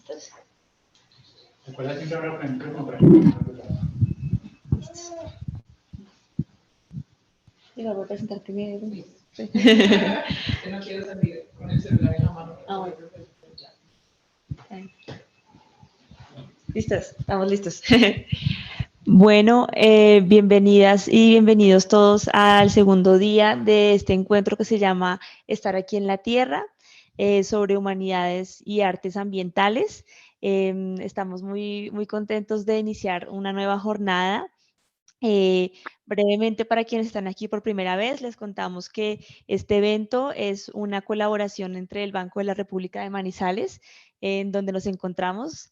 ¿Listos? Recuerda siempre hablar con el micrófono. Listos. Y lo voy a presentar primero. Sí. No quiero salir con el celular en la mano. Bueno. ¿Listos? Estamos listos. Bueno, bienvenidas y bienvenidos todos al segundo día de este encuentro que se llama Estar aquí en la Tierra, sobre humanidades y artes ambientales. Estamos muy contentos de iniciar una nueva jornada. Brevemente, para quienes están aquí por primera vez, les contamos que este evento es una colaboración entre el Banco de la República de Manizales, en donde nos encontramos.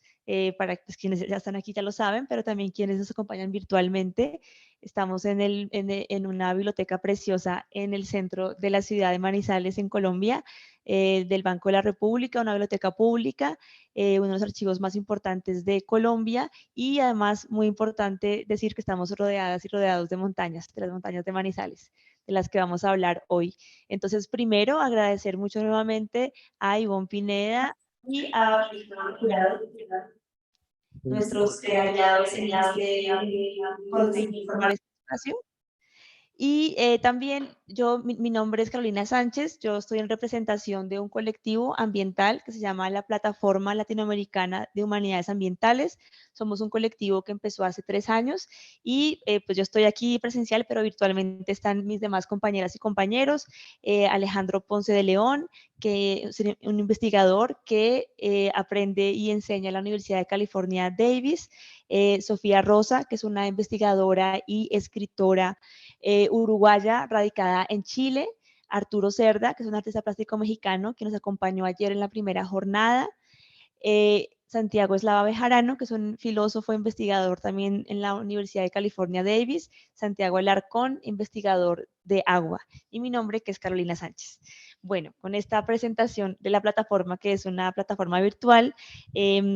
Para pues, quienes ya están aquí ya lo saben, pero también quienes nos acompañan virtualmente. Estamos en una biblioteca preciosa en el centro de la ciudad de Manizales, en Colombia, del Banco de la República, una biblioteca pública, uno de los archivos más importantes de Colombia, y además muy importante decir que estamos rodeadas y rodeados de montañas, de las montañas de Manizales, de las que vamos a hablar hoy. Entonces, primero, agradecer mucho nuevamente a Ivonne Pineda y a nuestros aliados en conseguir formar este espacio. Y también mi nombre es Carolina Sánchez, yo estoy en representación de un colectivo ambiental que se llama la Plataforma Latinoamericana de Humanidades Ambientales. Somos un colectivo que empezó hace 3 años y pues yo estoy aquí presencial, pero virtualmente están mis demás compañeras y compañeros. Alejandro Ponce de León, que es un investigador que aprende y enseña en la Universidad de California, Davis. Sofía Rosa, que es una investigadora y escritora uruguaya radicada en Chile. Arturo Cerda, que es un artista plástico mexicano que nos acompañó ayer en la primera jornada. Santiago Eslava Bejarano, que es un filósofo investigador también en la Universidad de California, Davis. Santiago Alarcón, investigador de agua. Y mi nombre, que es Carolina Sánchez. Bueno, con esta presentación de la plataforma, que es una plataforma virtual,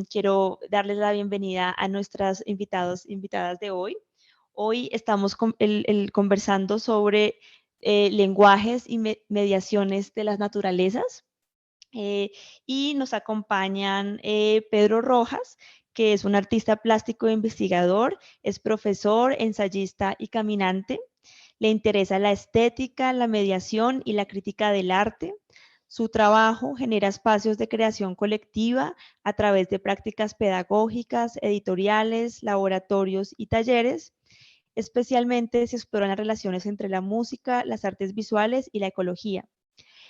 quiero darles la bienvenida a nuestras invitadas de hoy. Hoy estamos conversando sobre lenguajes y mediaciones de las naturalezas. Y nos acompañan Pedro Rojas, que es un artista plástico e investigador, es profesor, ensayista y caminante. Le interesa la estética, la mediación y la crítica del arte. Su trabajo genera espacios de creación colectiva a través de prácticas pedagógicas, editoriales, laboratorios y talleres. Especialmente se exploran las relaciones entre la música, las artes visuales y la ecología.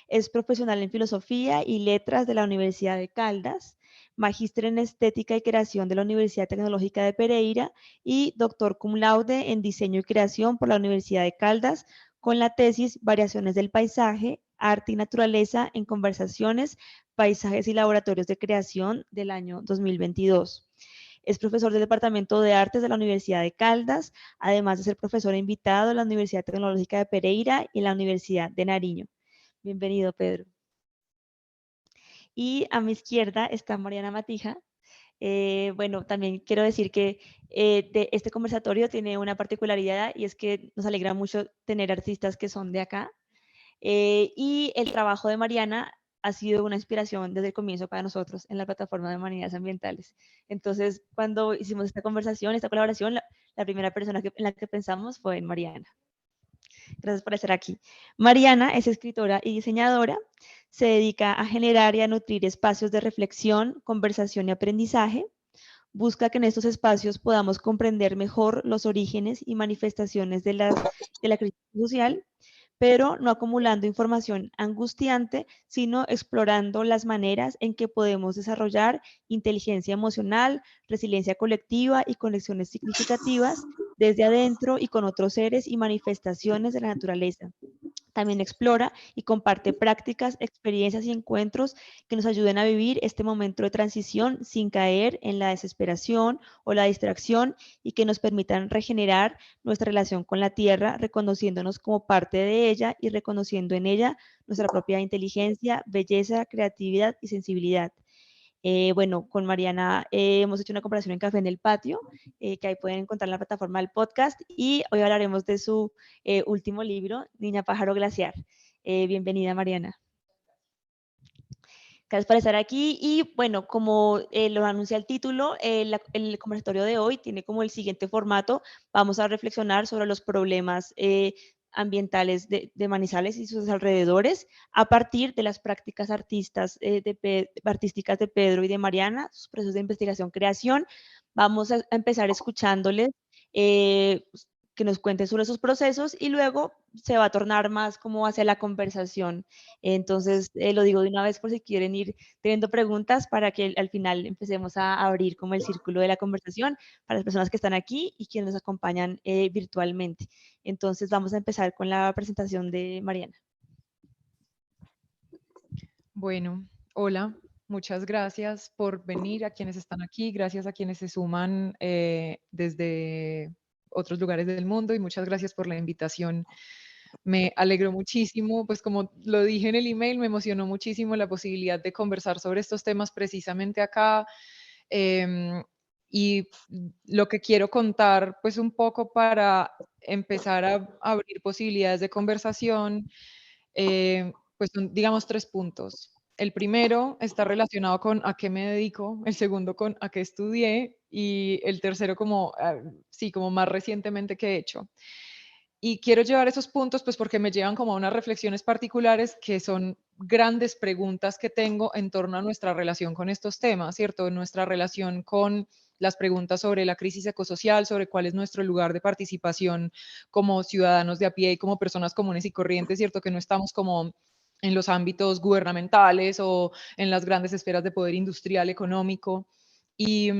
Es profesional en Filosofía y Letras de la Universidad de Caldas, magíster en Estética y Creación de la Universidad Tecnológica de Pereira y doctor cum laude en Diseño y Creación por la Universidad de Caldas, con la tesis Variaciones del Paisaje, Arte y Naturaleza en Conversaciones, Paisajes y Laboratorios de Creación del año 2022. Es profesor del Departamento de Artes de la Universidad de Caldas, además de ser profesor invitado en la Universidad Tecnológica de Pereira y en la Universidad de Nariño. Bienvenido, Pedro. Y a mi izquierda está Mariana Matija. Bueno, también quiero decir que este conversatorio tiene una particularidad y es que nos alegra mucho tener artistas que son de acá. Y el trabajo de Mariana ha sido una inspiración desde el comienzo para nosotros en la plataforma de Humanidades Ambientales. Entonces, cuando hicimos esta conversación, esta colaboración, la primera persona en la que pensamos fue en Mariana. Gracias por estar aquí. Mariana es escritora y diseñadora. Se dedica a generar y a nutrir espacios de reflexión, conversación y aprendizaje. Busca que en estos espacios podamos comprender mejor los orígenes y manifestaciones de la crisis social, pero no acumulando información angustiante, sino explorando las maneras en que podemos desarrollar inteligencia emocional, resiliencia colectiva y conexiones significativas desde adentro y con otros seres y manifestaciones de la naturaleza. También explora y comparte prácticas, experiencias y encuentros que nos ayuden a vivir este momento de transición sin caer en la desesperación o la distracción y que nos permitan regenerar nuestra relación con la tierra, reconociéndonos como parte de ella y reconociendo en ella nuestra propia inteligencia, belleza, creatividad y sensibilidad. Bueno, con Mariana hemos hecho una comparación en Café en el Patio, que ahí pueden encontrar en la plataforma del podcast, y hoy hablaremos de su último libro, Niña Pájaro Glaciar. Bienvenida, Mariana. Gracias por estar aquí. Y bueno, como lo anuncia el título, el conversatorio de hoy tiene como el siguiente formato. Vamos a reflexionar sobre los problemas ambientales de Manizales y sus alrededores a partir de las prácticas artísticas de Pedro y de Mariana, sus procesos de investigación-creación. Vamos a empezar escuchándoles eh, que nos cuenten sobre sus procesos y luego se va a tornar más como hacia la conversación. Entonces, lo digo de una vez por si quieren ir teniendo preguntas para que al final empecemos a abrir como el círculo de la conversación para las personas que están aquí y quienes nos acompañan virtualmente. Entonces, vamos a empezar con la presentación de Mariana. Bueno, hola, muchas gracias por venir a quienes están aquí, gracias a quienes se suman desde otros lugares del mundo y muchas gracias por la invitación. Me alegró muchísimo, pues como lo dije en el email, me emocionó muchísimo la posibilidad de conversar sobre estos temas precisamente acá. Y lo que quiero contar, pues un poco para empezar a abrir posibilidades de conversación, pues son, digamos, 3 puntos. El primero está relacionado con a qué me dedico, el segundo con a qué estudié y el tercero como, sí, como más recientemente qué he hecho. Y quiero llevar esos puntos, pues porque me llevan como a unas reflexiones particulares que son grandes preguntas que tengo en torno a nuestra relación con estos temas, ¿cierto? Nuestra relación con las preguntas sobre la crisis ecosocial, sobre cuál es nuestro lugar de participación como ciudadanos de a pie y como personas comunes y corrientes, ¿cierto? Que no estamos como en los ámbitos gubernamentales o en las grandes esferas de poder industrial, económico. Y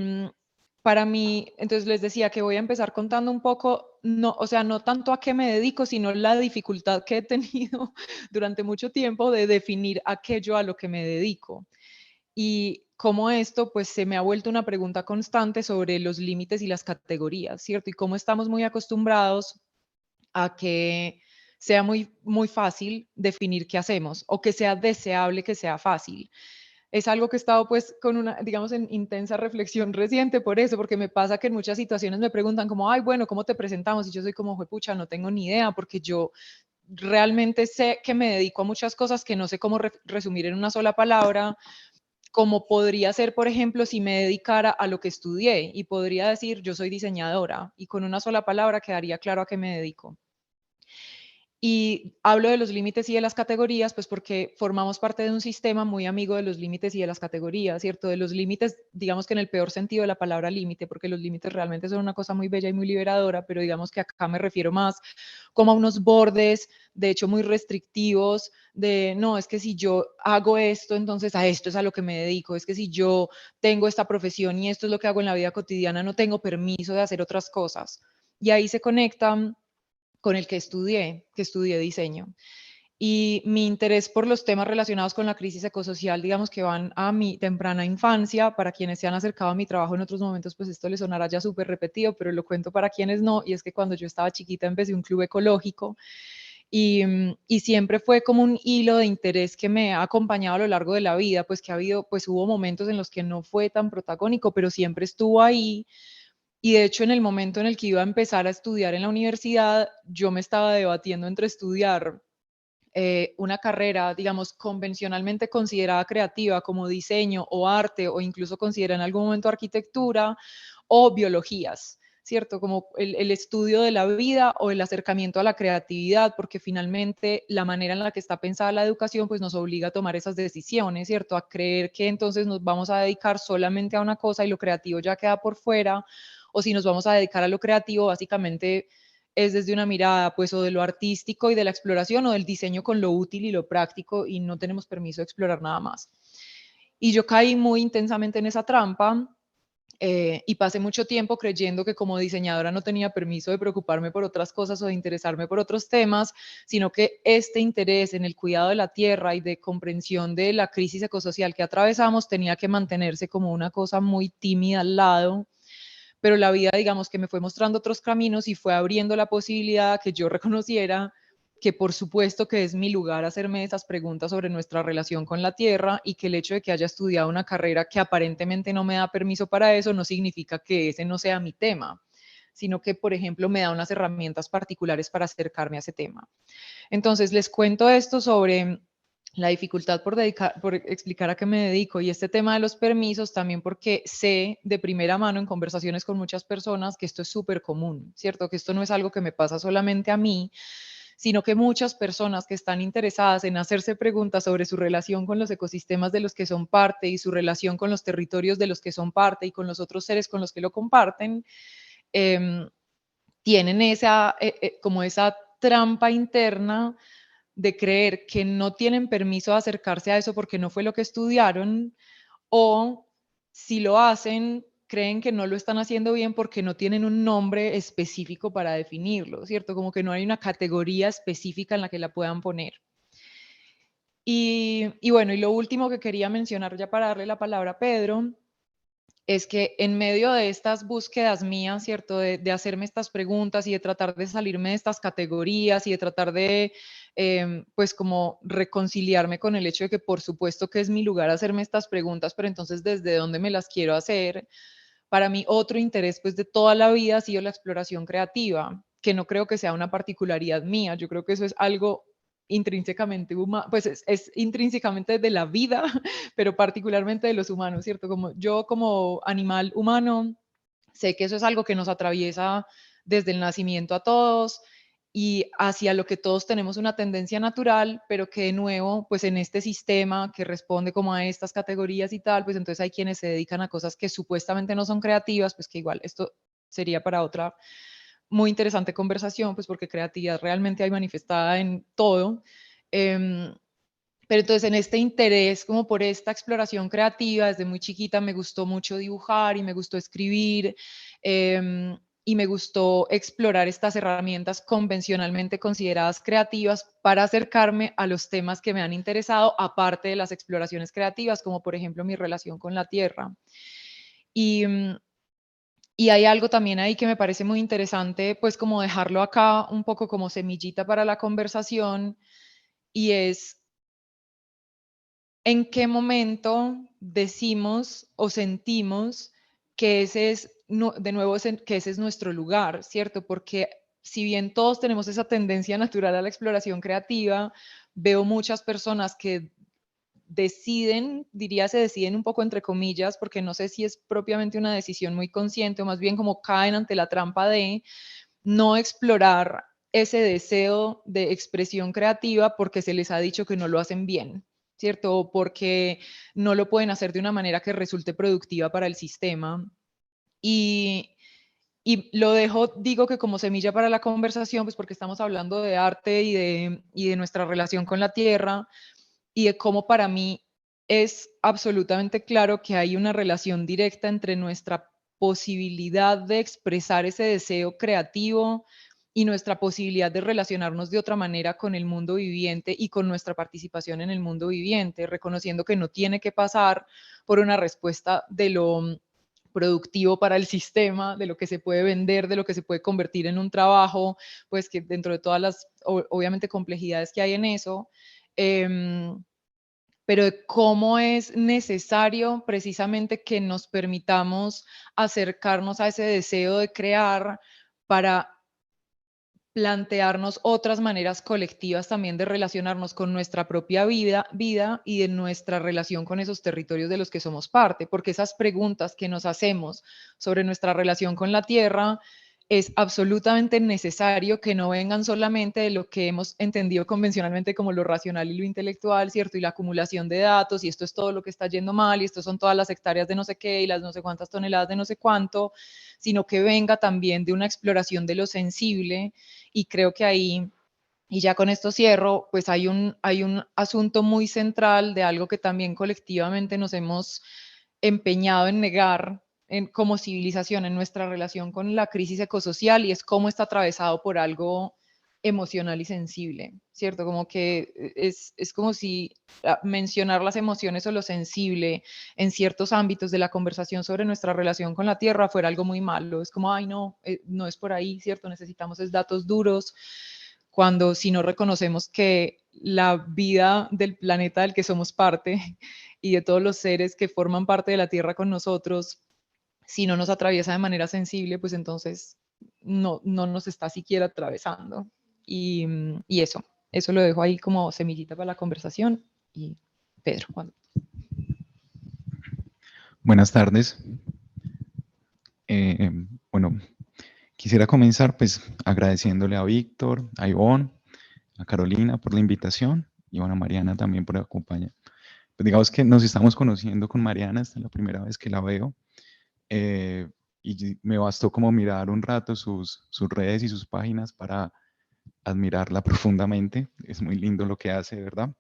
para mí, entonces les decía que voy a empezar contando un poco, no, o sea, no tanto a qué me dedico, sino la dificultad que he tenido durante mucho tiempo de definir aquello a lo que me dedico. Y cómo esto, pues, se me ha vuelto una pregunta constante sobre los límites y las categorías, ¿cierto? Y cómo estamos muy acostumbrados a que sea muy, muy fácil definir qué hacemos o que sea deseable que sea fácil. Es algo que he estado pues con una, digamos, en intensa reflexión reciente por eso, porque me pasa que en muchas situaciones me preguntan como, ay, bueno, ¿cómo te presentamos? Y yo soy como, pucha, no tengo ni idea, porque yo realmente sé que me dedico a muchas cosas que no sé cómo resumir en una sola palabra, como podría ser, por ejemplo, si me dedicara a lo que estudié y podría decir, yo soy diseñadora y con una sola palabra quedaría claro a qué me dedico. Y hablo de los límites y de las categorías, pues porque formamos parte de un sistema muy amigo de los límites y de las categorías, ¿cierto? De los límites, digamos que en el peor sentido de la palabra límite, porque los límites realmente son una cosa muy bella y muy liberadora, pero digamos que acá me refiero más como a unos bordes, de hecho muy restrictivos, de no, es que si yo hago esto, entonces a esto es a lo que me dedico, es que si yo tengo esta profesión y esto es lo que hago en la vida cotidiana, no tengo permiso de hacer otras cosas. Y ahí se conectan con el que estudié diseño. Y mi interés por los temas relacionados con la crisis ecosocial, digamos que van a mi temprana infancia. Para quienes se han acercado a mi trabajo en otros momentos, pues esto les sonará ya súper repetido, pero lo cuento para quienes no. Y es que cuando yo estaba chiquita empecé un club ecológico y siempre fue como un hilo de interés que me ha acompañado a lo largo de la vida, pues que ha habido, pues hubo momentos en los que no fue tan protagónico, pero siempre estuvo ahí. Y de hecho, en el momento en el que iba a empezar a estudiar en la universidad, yo me estaba debatiendo entre estudiar una carrera, digamos, convencionalmente considerada creativa como diseño o arte o incluso considerada en algún momento arquitectura o biologías, ¿cierto? Como el estudio de la vida o el acercamiento a la creatividad, porque finalmente la manera en la que está pensada la educación pues nos obliga a tomar esas decisiones, ¿cierto? A creer que entonces nos vamos a dedicar solamente a una cosa y lo creativo ya queda por fuera, o si nos vamos a dedicar a lo creativo, básicamente es desde una mirada pues o de lo artístico y de la exploración o del diseño con lo útil y lo práctico y no tenemos permiso de explorar nada más. Y yo caí muy intensamente en esa trampa y pasé mucho tiempo creyendo que como diseñadora no tenía permiso de preocuparme por otras cosas o de interesarme por otros temas, sino que este interés en el cuidado de la tierra y de comprensión de la crisis ecosocial que atravesamos tenía que mantenerse como una cosa muy tímida al lado, pero la vida, digamos, que me fue mostrando otros caminos y fue abriendo la posibilidad que yo reconociera que por supuesto que es mi lugar hacerme esas preguntas sobre nuestra relación con la tierra y que el hecho de que haya estudiado una carrera que aparentemente no me da permiso para eso no significa que ese no sea mi tema, sino que, por ejemplo, me da unas herramientas particulares para acercarme a ese tema. Entonces, les cuento esto sobre la dificultad por explicar a qué me dedico y este tema de los permisos también porque sé de primera mano en conversaciones con muchas personas que esto es súper común, ¿cierto? Que esto no es algo que me pasa solamente a mí, sino que muchas personas que están interesadas en hacerse preguntas sobre su relación con los ecosistemas de los que son parte y su relación con los territorios de los que son parte y con los otros seres con los que lo comparten, tienen como esa trampa interna de creer que no tienen permiso de acercarse a eso porque no fue lo que estudiaron, o si lo hacen, creen que no lo están haciendo bien porque no tienen un nombre específico para definirlo, ¿cierto? Como que no hay una categoría específica en la que la puedan poner. Y bueno, y lo último que quería mencionar ya para darle la palabra a Pedro, es que en medio de estas búsquedas mías, ¿cierto? De hacerme estas preguntas y de tratar de salirme de estas categorías y de tratar de, pues como reconciliarme con el hecho de que por supuesto que es mi lugar hacerme estas preguntas, pero entonces desde dónde me las quiero hacer. Para mí otro interés pues de toda la vida ha sido la exploración creativa, que no creo que sea una particularidad mía, yo creo que eso es algo intrínsecamente humano, pues es intrínsecamente de la vida, pero particularmente de los humanos, ¿cierto? Como yo como animal humano, sé que eso es algo que nos atraviesa desde el nacimiento a todos y hacia lo que todos tenemos una tendencia natural, pero que de nuevo, pues en este sistema que responde como a estas categorías y tal, pues entonces hay quienes se dedican a cosas que supuestamente no son creativas, pues que igual esto sería para otra muy interesante conversación, pues porque creatividad realmente hay manifestada en todo. Pero entonces en este interés como por esta exploración creativa, desde muy chiquita me gustó mucho dibujar y me gustó escribir y me gustó explorar estas herramientas convencionalmente consideradas creativas para acercarme a los temas que me han interesado, aparte de las exploraciones creativas, como por ejemplo mi relación con la tierra. Y hay algo también ahí que me parece muy interesante, pues como dejarlo acá un poco como semillita para la conversación, y es en qué momento decimos o sentimos que ese es, de nuevo, que ese es nuestro lugar, ¿cierto? Porque si bien todos tenemos esa tendencia natural a la exploración creativa, veo muchas personas que deciden, diría se deciden un poco entre comillas, porque no sé si es propiamente una decisión muy consciente o más bien como caen ante la trampa de no explorar ese deseo de expresión creativa porque se les ha dicho que no lo hacen bien, ¿cierto? O porque no lo pueden hacer de una manera que resulte productiva para el sistema. Y, y lo dejo, digo que como semilla para la conversación, pues porque estamos hablando de arte y de nuestra relación con la tierra y de cómo para mí es absolutamente claro que hay una relación directa entre nuestra posibilidad de expresar ese deseo creativo y nuestra posibilidad de relacionarnos de otra manera con el mundo viviente y con nuestra participación en el mundo viviente, reconociendo que no tiene que pasar por una respuesta de lo productivo para el sistema, de lo que se puede vender, de lo que se puede convertir en un trabajo, pues que dentro de todas las, obviamente, complejidades que hay en eso, pero de cómo es necesario precisamente que nos permitamos acercarnos a ese deseo de crear para plantearnos otras maneras colectivas también de relacionarnos con nuestra propia vida y de nuestra relación con esos territorios de los que somos parte, porque esas preguntas que nos hacemos sobre nuestra relación con la tierra es absolutamente necesario que no vengan solamente de lo que hemos entendido convencionalmente como lo racional y lo intelectual, ¿cierto? Y la acumulación de datos, y esto es todo lo que está yendo mal, y esto son todas las hectáreas de no sé qué, y las no sé cuántas toneladas de no sé cuánto, sino que venga también de una exploración de lo sensible, y creo que ahí, y ya con esto cierro, pues hay un asunto muy central de algo que también colectivamente nos hemos empeñado en negar como civilización en nuestra relación con la crisis ecosocial, y es cómo está atravesado por algo emocional y sensible, ¿cierto? Como que es como si mencionar las emociones o lo sensible en ciertos ámbitos de la conversación sobre nuestra relación con la Tierra fuera algo muy malo. Es como, ay, no, no es por ahí, ¿cierto? Necesitamos es datos duros, cuando si no reconocemos que la vida del planeta del que somos parte y de todos los seres que forman parte de la Tierra con nosotros, si no nos atraviesa de manera sensible, pues entonces no nos está siquiera atravesando. Y eso lo dejo ahí como semillita para la conversación y Pedro. Juan. Buenas tardes. Bueno, quisiera comenzar pues agradeciéndole a Víctor, a Ivonne, a Carolina por la invitación y bueno, a Mariana también por acompañar. Pues digamos que nos estamos conociendo con Mariana, esta es la primera vez que la veo y me bastó como mirar un rato sus redes y sus páginas para admirarla profundamente. Es muy lindo lo que hace, ¿verdad?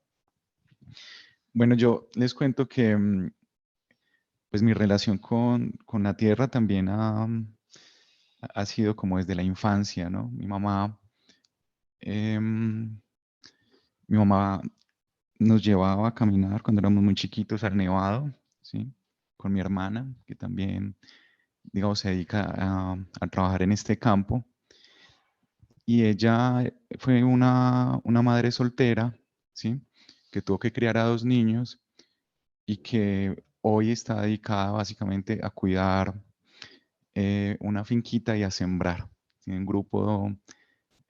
Bueno, yo les cuento que pues mi relación con la tierra también ha sido como desde la infancia, ¿no? Em, mi mamá nos llevaba a caminar cuando éramos muy chiquitos al Nevado, ¿sí? Con mi hermana, que también, digamos, se dedica a trabajar en este campo. Y ella fue una madre soltera, ¿sí? Que tuvo que criar a 2 niños y que hoy está dedicada básicamente a cuidar una finquita y a sembrar. Tiene un grupo,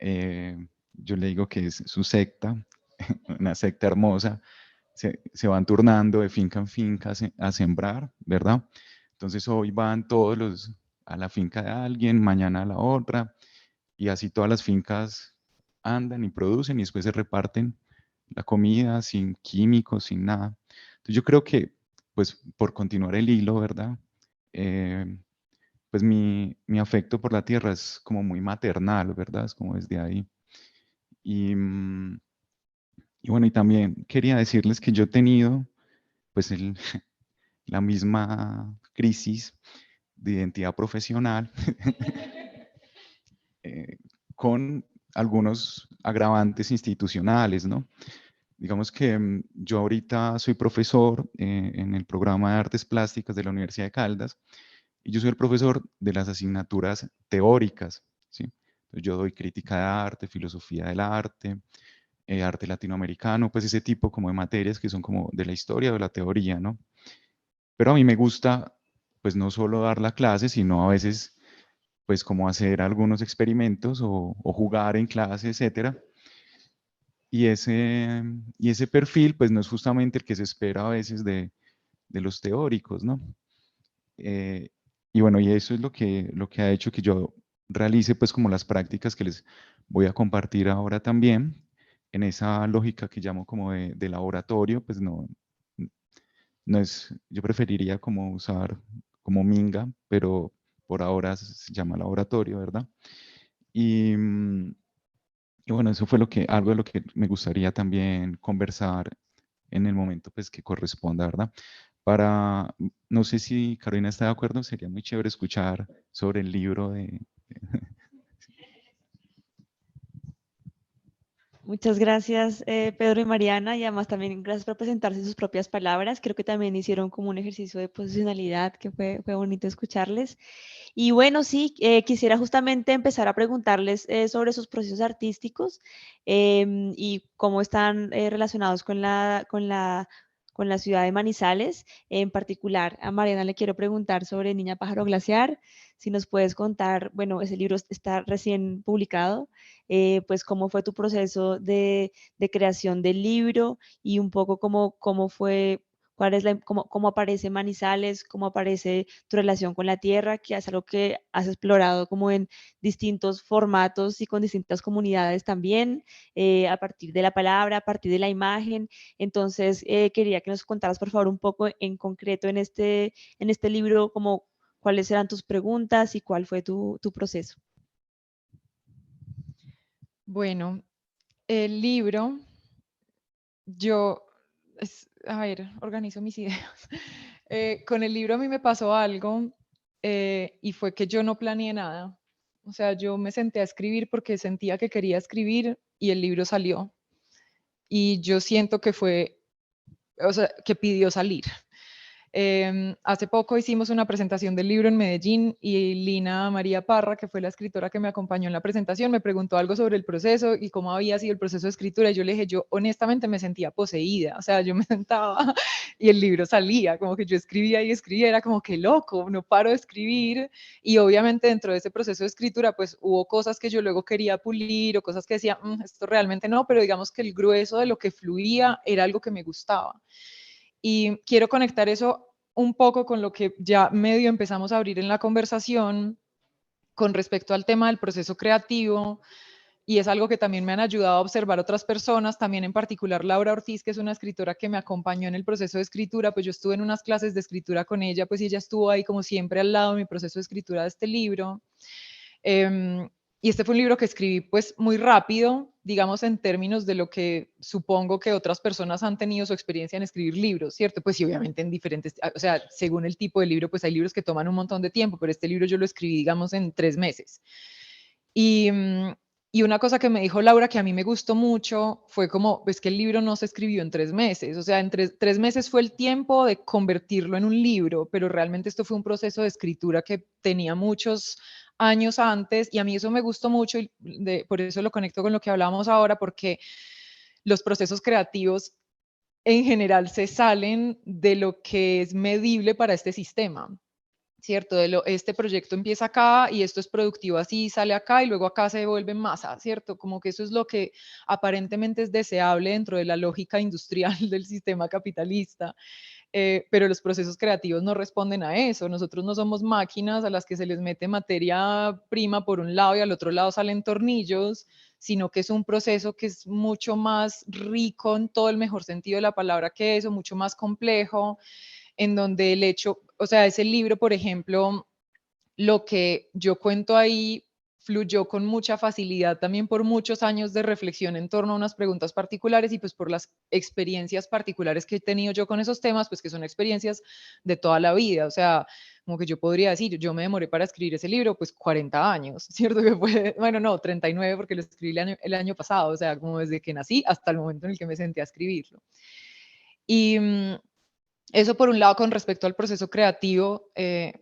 yo le digo que es su secta, una secta hermosa. Se van turnando de finca en finca a sembrar, ¿verdad? Entonces hoy van todos a la finca de alguien, mañana a la otra, y así todas las fincas andan y producen y después se reparten la comida sin químicos, sin nada. Entonces yo creo que, pues por continuar el hilo, ¿verdad? Pues mi afecto por la tierra es como muy maternal, ¿verdad? Es como desde ahí. Y, y bueno, y también quería decirles que yo he tenido pues la misma crisis de identidad profesional con algunos agravantes institucionales, ¿no? Digamos que yo ahorita soy profesor en el programa de artes plásticas de la Universidad de Caldas y yo soy el profesor de las asignaturas teóricas, ¿sí? Entonces, yo doy crítica de arte, filosofía del arte, arte latinoamericano, pues ese tipo como de materias que son como de la historia o de la teoría, ¿no? Pero a mí me gusta, pues no solo dar la clase, sino a veces, pues como hacer algunos experimentos o jugar en clase, etcétera. Y ese perfil, pues no es justamente el que se espera a veces de los teóricos, ¿no? Y bueno, y eso es lo que ha hecho que yo realice pues como las prácticas que les voy a compartir ahora también, en esa lógica que llamo como de laboratorio, pues no es, yo preferiría como usar como Minga, pero por ahora se llama laboratorio, ¿verdad? Y, y bueno, eso fue algo de lo que me gustaría también conversar en el momento pues que corresponda, ¿verdad? No sé si Carolina está de acuerdo, sería muy chévere escuchar sobre el libro de... Muchas gracias, Pedro y Mariana, y además también gracias por presentarse sus propias palabras. Creo que también hicieron como un ejercicio de posicionalidad que fue bonito escucharles. Y bueno, sí, quisiera justamente empezar a preguntarles sobre sus procesos artísticos y cómo están relacionados con la ciudad de Manizales. En particular, a Mariana le quiero preguntar sobre Niña Pájaro Glaciar. Si nos puedes contar, bueno, ese libro está recién publicado, pues cómo fue tu proceso de creación del libro y un poco cómo fue, cómo aparece Manizales, cómo aparece tu relación con la tierra, que es algo que has explorado como en distintos formatos y con distintas comunidades también, a partir de la palabra, a partir de la imagen. Entonces, quería que nos contaras, por favor, un poco en concreto en este libro, como cuáles eran tus preguntas y cuál fue tu proceso. Bueno, el libro, a ver, organizo mis ideas. Con el libro a mí me pasó algo y fue que yo no planeé nada. O sea, yo me senté a escribir porque sentía que quería escribir y el libro salió. Y yo siento que fue, o sea, que pidió salir. Hace poco hicimos una presentación del libro en Medellín y Lina María Parra, que fue la escritora que me acompañó en la presentación, me preguntó algo sobre el proceso y cómo había sido el proceso de escritura. Y yo le dije, yo honestamente me sentía poseída, o sea, yo me sentaba y el libro salía, como que yo escribía y escribía, era como que loco, no paro de escribir. Y obviamente dentro de ese proceso de escritura, pues hubo cosas que yo luego quería pulir o cosas que decía, esto realmente no, pero digamos que el grueso de lo que fluía era algo que me gustaba. Y quiero conectar eso un poco con lo que ya medio empezamos a abrir en la conversación con respecto al tema del proceso creativo, y es algo que también me han ayudado a observar otras personas, también en particular Laura Ortiz, que es una escritora que me acompañó en el proceso de escritura. Pues yo estuve en unas clases de escritura con ella, pues y ella estuvo ahí como siempre al lado de mi proceso de escritura de este libro. Y este fue un libro que escribí pues muy rápido, digamos en términos de lo que supongo que otras personas han tenido su experiencia en escribir libros, ¿cierto? Pues sí, obviamente en diferentes, o sea, según el tipo de libro, pues hay libros que toman un montón de tiempo, pero este libro yo lo escribí, digamos, en 3 meses. Y, y una cosa que me dijo Laura que a mí me gustó mucho fue como, pues que el libro no se escribió en 3 meses, o sea, en 3 meses fue el tiempo de convertirlo en un libro, pero realmente esto fue un proceso de escritura que tenía muchos años antes, y a mí eso me gustó mucho y por eso lo conecto con lo que hablábamos ahora, porque los procesos creativos en general se salen de lo que es medible para este sistema. ¿Cierto? Este proyecto empieza acá y esto es productivo así, sale acá y luego acá se vuelve en masa, ¿cierto? Como que eso es lo que aparentemente es deseable dentro de la lógica industrial del sistema capitalista. Pero los procesos creativos no responden a eso. Nosotros no somos máquinas a las que se les mete materia prima por un lado y al otro lado salen tornillos, sino que es un proceso que es mucho más rico en todo el mejor sentido de la palabra que eso, mucho más complejo, en donde el hecho, o sea, ese libro, por ejemplo, lo que yo cuento ahí fluyó con mucha facilidad también por muchos años de reflexión en torno a unas preguntas particulares y pues por las experiencias particulares que he tenido yo con esos temas, pues que son experiencias de toda la vida. O sea, como que yo podría decir, yo me demoré para escribir ese libro pues 40 años, ¿cierto? Que fue, bueno, no, 39 porque lo escribí el año pasado, o sea, como desde que nací hasta el momento en el que me senté a escribirlo. Y eso por un lado con respecto al proceso creativo,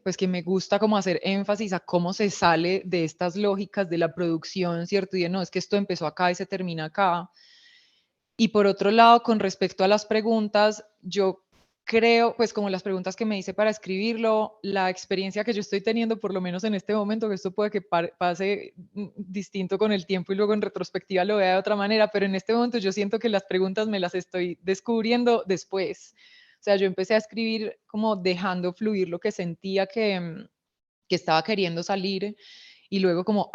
pues que me gusta como hacer énfasis a cómo se sale de estas lógicas de la producción, ¿cierto? Y de no, es que esto empezó acá y se termina acá. Y por otro lado, con respecto a las preguntas, yo creo, pues como las preguntas que me hice para escribirlo, la experiencia que yo estoy teniendo, por lo menos en este momento, que esto puede que pase distinto con el tiempo y luego en retrospectiva lo vea de otra manera, pero en este momento yo siento que las preguntas me las estoy descubriendo después. O sea, yo empecé a escribir como dejando fluir lo que sentía que estaba queriendo salir, y luego como,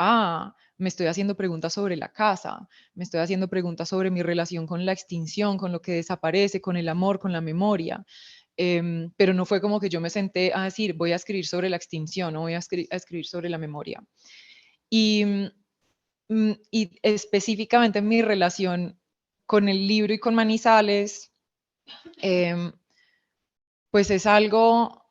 me estoy haciendo preguntas sobre la casa, me estoy haciendo preguntas sobre mi relación con la extinción, con lo que desaparece, con el amor, con la memoria. Pero no fue como que yo me senté a decir, voy a escribir sobre la extinción o voy a escribir sobre la memoria. Y específicamente en mi relación con el libro y con Manizales, pues es algo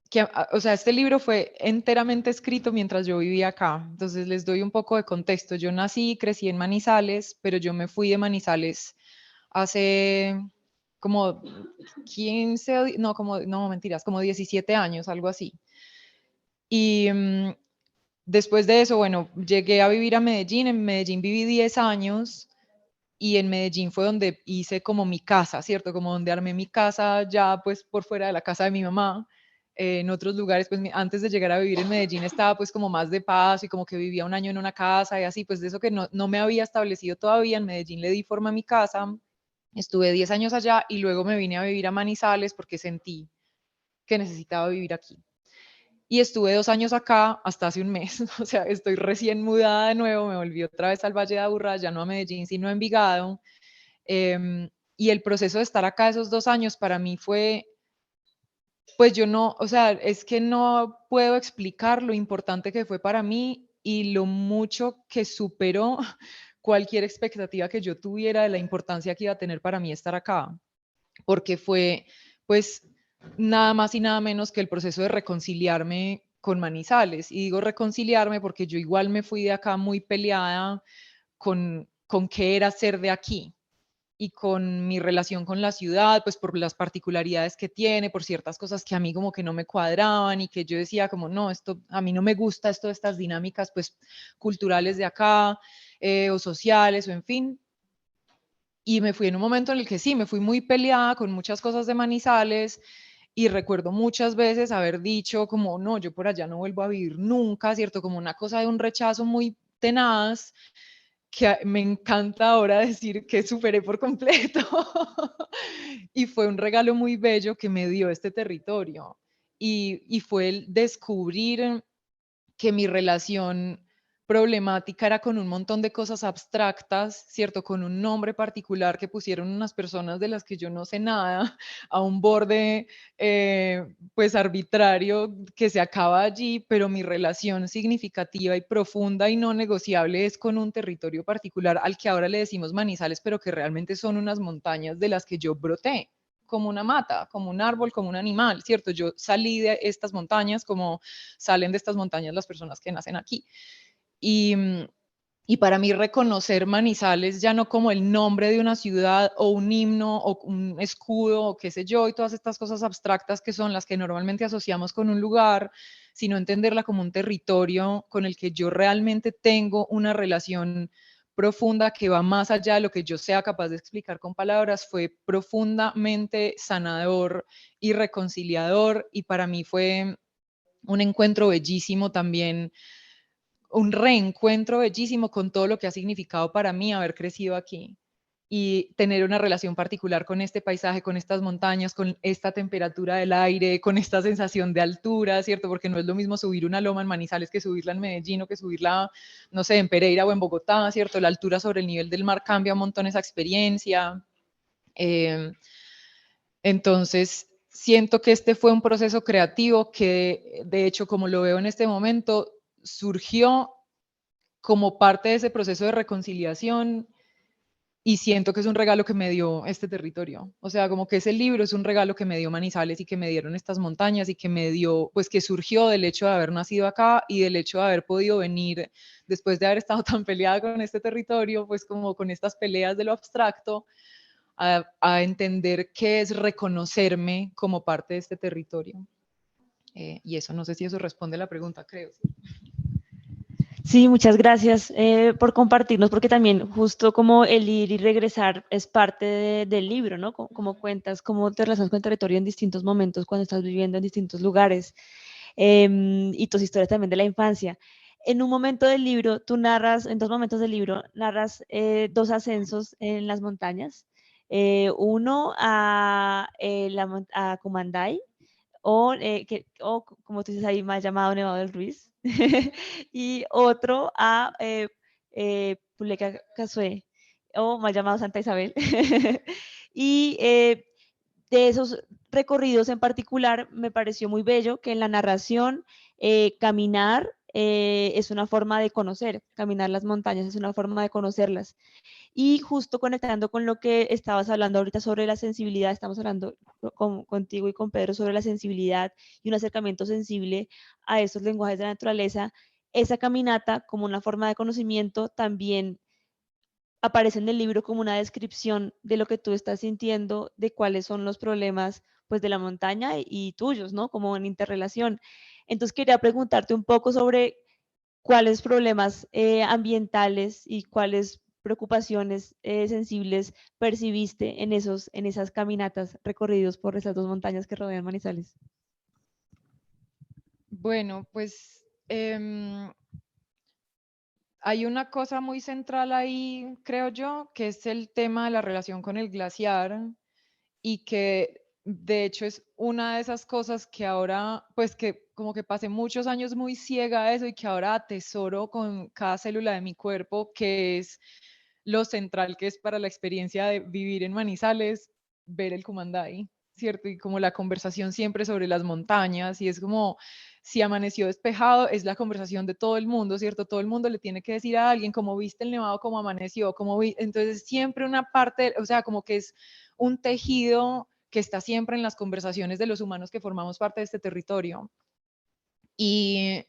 que, o sea, este libro fue enteramente escrito mientras yo vivía acá. Entonces les doy un poco de contexto. Yo nací y crecí en Manizales, pero yo me fui de Manizales hace como 15, no, no, mentiras, como 17 años, algo así. Y después de eso, bueno, llegué a vivir a Medellín. En Medellín viví 10 años y en Medellín fue donde hice como mi casa, ¿cierto? Como donde armé mi casa ya pues por fuera de la casa de mi mamá. En otros lugares, pues antes de llegar a vivir en Medellín estaba pues como más de paso y como que vivía un año en una casa y así, pues de eso que no me había establecido todavía. En Medellín le di forma a mi casa, estuve 10 años allá y luego me vine a vivir a Manizales porque sentí que necesitaba vivir aquí. Y estuve 2 años acá hasta hace un mes, o sea, estoy recién mudada de nuevo, me volví otra vez al Valle de Aburrá, ya no a Medellín, sino a Envigado. Y el proceso de estar acá esos 2 años para mí fue, pues yo no, o sea, es que no puedo explicar lo importante que fue para mí y lo mucho que superó cualquier expectativa que yo tuviera de la importancia que iba a tener para mí estar acá, porque fue, pues, nada más y nada menos que el proceso de reconciliarme con Manizales. Y digo reconciliarme porque yo igual me fui de acá muy peleada con qué era ser de aquí. y con mi relación con la ciudad, pues por las particularidades que tiene, por ciertas cosas que a mí como que no me cuadraban y que yo decía como, no, esto a mí no me gusta, esto de estas dinámicas pues culturales de acá o sociales o en fin. Y me fui en un momento en el que sí, me fui muy peleada con muchas cosas de Manizales y recuerdo muchas veces haber dicho como, no, yo por allá no vuelvo a vivir nunca, ¿cierto? Como una cosa de un rechazo muy tenaz que me encanta ahora decir que superé por completo. Y fue un regalo muy bello que me dio este territorio. Y fue el descubrir que mi relación problemática era con un montón de cosas abstractas, ¿cierto? Con un nombre particular que pusieron unas personas de las que yo no sé nada, a un borde pues arbitrario que se acaba allí, pero mi relación significativa y profunda y no negociable es con un territorio particular al que ahora le decimos Manizales, pero que realmente son unas montañas de las que yo broté como una mata, como un árbol, como un animal, ¿cierto? Yo salí de estas montañas como salen de estas montañas las personas que nacen aquí. Y, y para mí reconocer Manizales ya no como el nombre de una ciudad o un himno o un escudo o qué sé yo y todas estas cosas abstractas que son las que normalmente asociamos con un lugar, sino entenderla como un territorio con el que yo realmente tengo una relación profunda que va más allá de lo que yo sea capaz de explicar con palabras, fue profundamente sanador y reconciliador y para mí fue un encuentro bellísimo también, un reencuentro bellísimo con todo lo que ha significado para mí haber crecido aquí y tener una relación particular con este paisaje, con estas montañas, con esta temperatura del aire, con esta sensación de altura, ¿cierto? Porque no es lo mismo subir una loma en Manizales que subirla en Medellín o que subirla, no sé, en Pereira o en Bogotá, ¿cierto? La altura sobre el nivel del mar cambia un montón esa experiencia. Entonces, siento que este fue un proceso creativo que, de hecho, como lo veo en este momento, surgió como parte de ese proceso de reconciliación y siento que es un regalo que me dio este territorio. O sea, como que ese libro es un regalo que me dio Manizales y que me dieron estas montañas y que me dio, pues que surgió del hecho de haber nacido acá y del hecho de haber podido venir después de haber estado tan peleada con este territorio, pues como con estas peleas de lo abstracto, a entender qué es reconocerme como parte de este territorio. Y eso, no sé si eso responde a la pregunta, creo. Sí, muchas gracias por compartirnos, porque también justo como el ir y regresar es parte del libro, ¿no? Como cuentas, cómo te relacionas con el territorio en distintos momentos cuando estás viviendo en distintos lugares y tus historias también de la infancia. En un momento del libro, tú narras, en dos momentos del libro, narras dos ascensos en las montañas. Uno a Kumandai, o como tú dices ahí, más llamado Nevado del Ruiz, y otro a Puleca Casué, o más llamado Santa Isabel. Y de esos recorridos en particular, me pareció muy bello que en la narración caminar es una forma de conocer, caminar las montañas es una forma de conocerlas. Y justo conectando con lo que estabas hablando ahorita sobre la sensibilidad, estamos hablando contigo y con Pedro sobre la sensibilidad y un acercamiento sensible a esos lenguajes de la naturaleza. Esa caminata como una forma de conocimiento también aparece en el libro como una descripción de lo que tú estás sintiendo, de cuáles son los problemas pues de la montaña y tuyos, ¿no? Como en interrelación. Entonces quería preguntarte un poco sobre cuáles problemas ambientales y cuáles preocupaciones sensibles percibiste en esas caminatas recorridos por esas dos montañas que rodean Manizales. Bueno, pues hay una cosa muy central ahí, creo yo, que es el tema de la relación con el glaciar y que de hecho es una de esas cosas que ahora, pues que como que pasé muchos años muy ciega a eso y que ahora atesoro con cada célula de mi cuerpo, que es lo central que es para la experiencia de vivir en Manizales, ver el Kumandai, ¿cierto? Y como la conversación siempre sobre las montañas y es como si amaneció despejado, es la conversación de todo el mundo, ¿cierto? Todo el mundo le tiene que decir a alguien cómo viste el nevado, cómo amaneció, cómo vi. Entonces siempre una parte, o sea, como que es un tejido que está siempre en las conversaciones de los humanos que formamos parte de este territorio. Y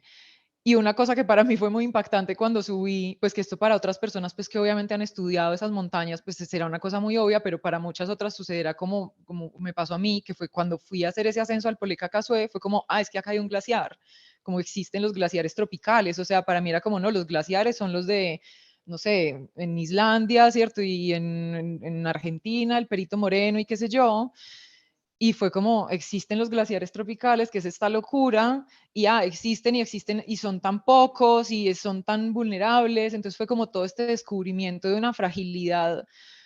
Y una cosa que para mí fue muy impactante cuando subí, pues que esto para otras personas, pues que obviamente han estudiado esas montañas, pues será una cosa muy obvia, pero para muchas otras sucederá como me pasó a mí, que fue cuando fui a hacer ese ascenso al Polecacasue, fue como, es que acá hay un glaciar, como existen los glaciares tropicales, o sea, para mí era como, no, los glaciares son los de, no sé, en Islandia, ¿cierto? Y en Argentina, el Perito Moreno y qué sé yo. Y fue como, existen los glaciares tropicales, que es esta locura, y existen y existen y son tan pocos y son tan vulnerables. Entonces fue como todo este descubrimiento de una fragilidad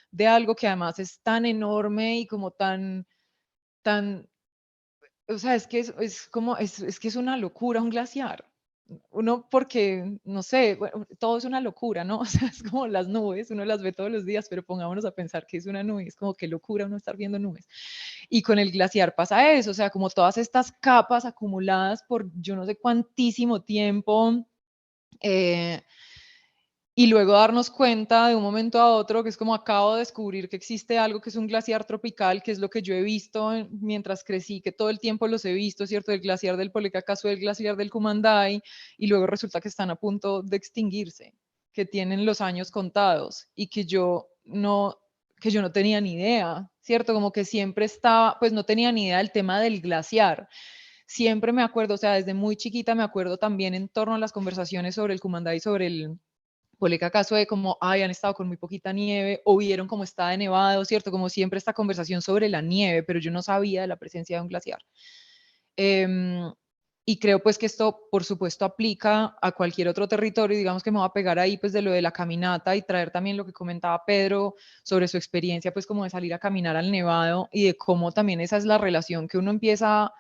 de algo que además es tan enorme y como tan, o sea, es que es como, es que es una locura un glaciar. Uno porque, no sé, bueno, todo es una locura, ¿no? O sea, es como las nubes, uno las ve todos los días, pero pongámonos a pensar que es una nube, es como qué locura uno estar viendo nubes. Y con el glaciar pasa eso, o sea, como todas estas capas acumuladas por yo no sé cuantísimo tiempo, eh, y luego darnos cuenta de un momento a otro que es como acabo de descubrir que existe algo que es un glaciar tropical, que es lo que yo he visto mientras crecí, que todo el tiempo los he visto, ¿cierto? El glaciar del Polecacasue, el glaciar del Kumandai, y luego resulta que están a punto de extinguirse, que tienen los años contados y que yo no tenía ni idea, ¿cierto? Como que siempre estaba, pues no tenía ni idea del tema del glaciar. Siempre me acuerdo, o sea, desde muy chiquita me acuerdo también en torno a las conversaciones sobre el Kumandai, sobre el Polecacasue, como, han estado con muy poquita nieve, o vieron cómo está de nevado, ¿cierto? Como siempre esta conversación sobre la nieve, pero yo no sabía de la presencia de un glaciar. Y creo pues que esto, por supuesto, aplica a cualquier otro territorio, digamos que me voy a pegar ahí pues de lo de la caminata y traer también lo que comentaba Pedro sobre su experiencia pues como de salir a caminar al nevado y de cómo también esa es la relación que uno empieza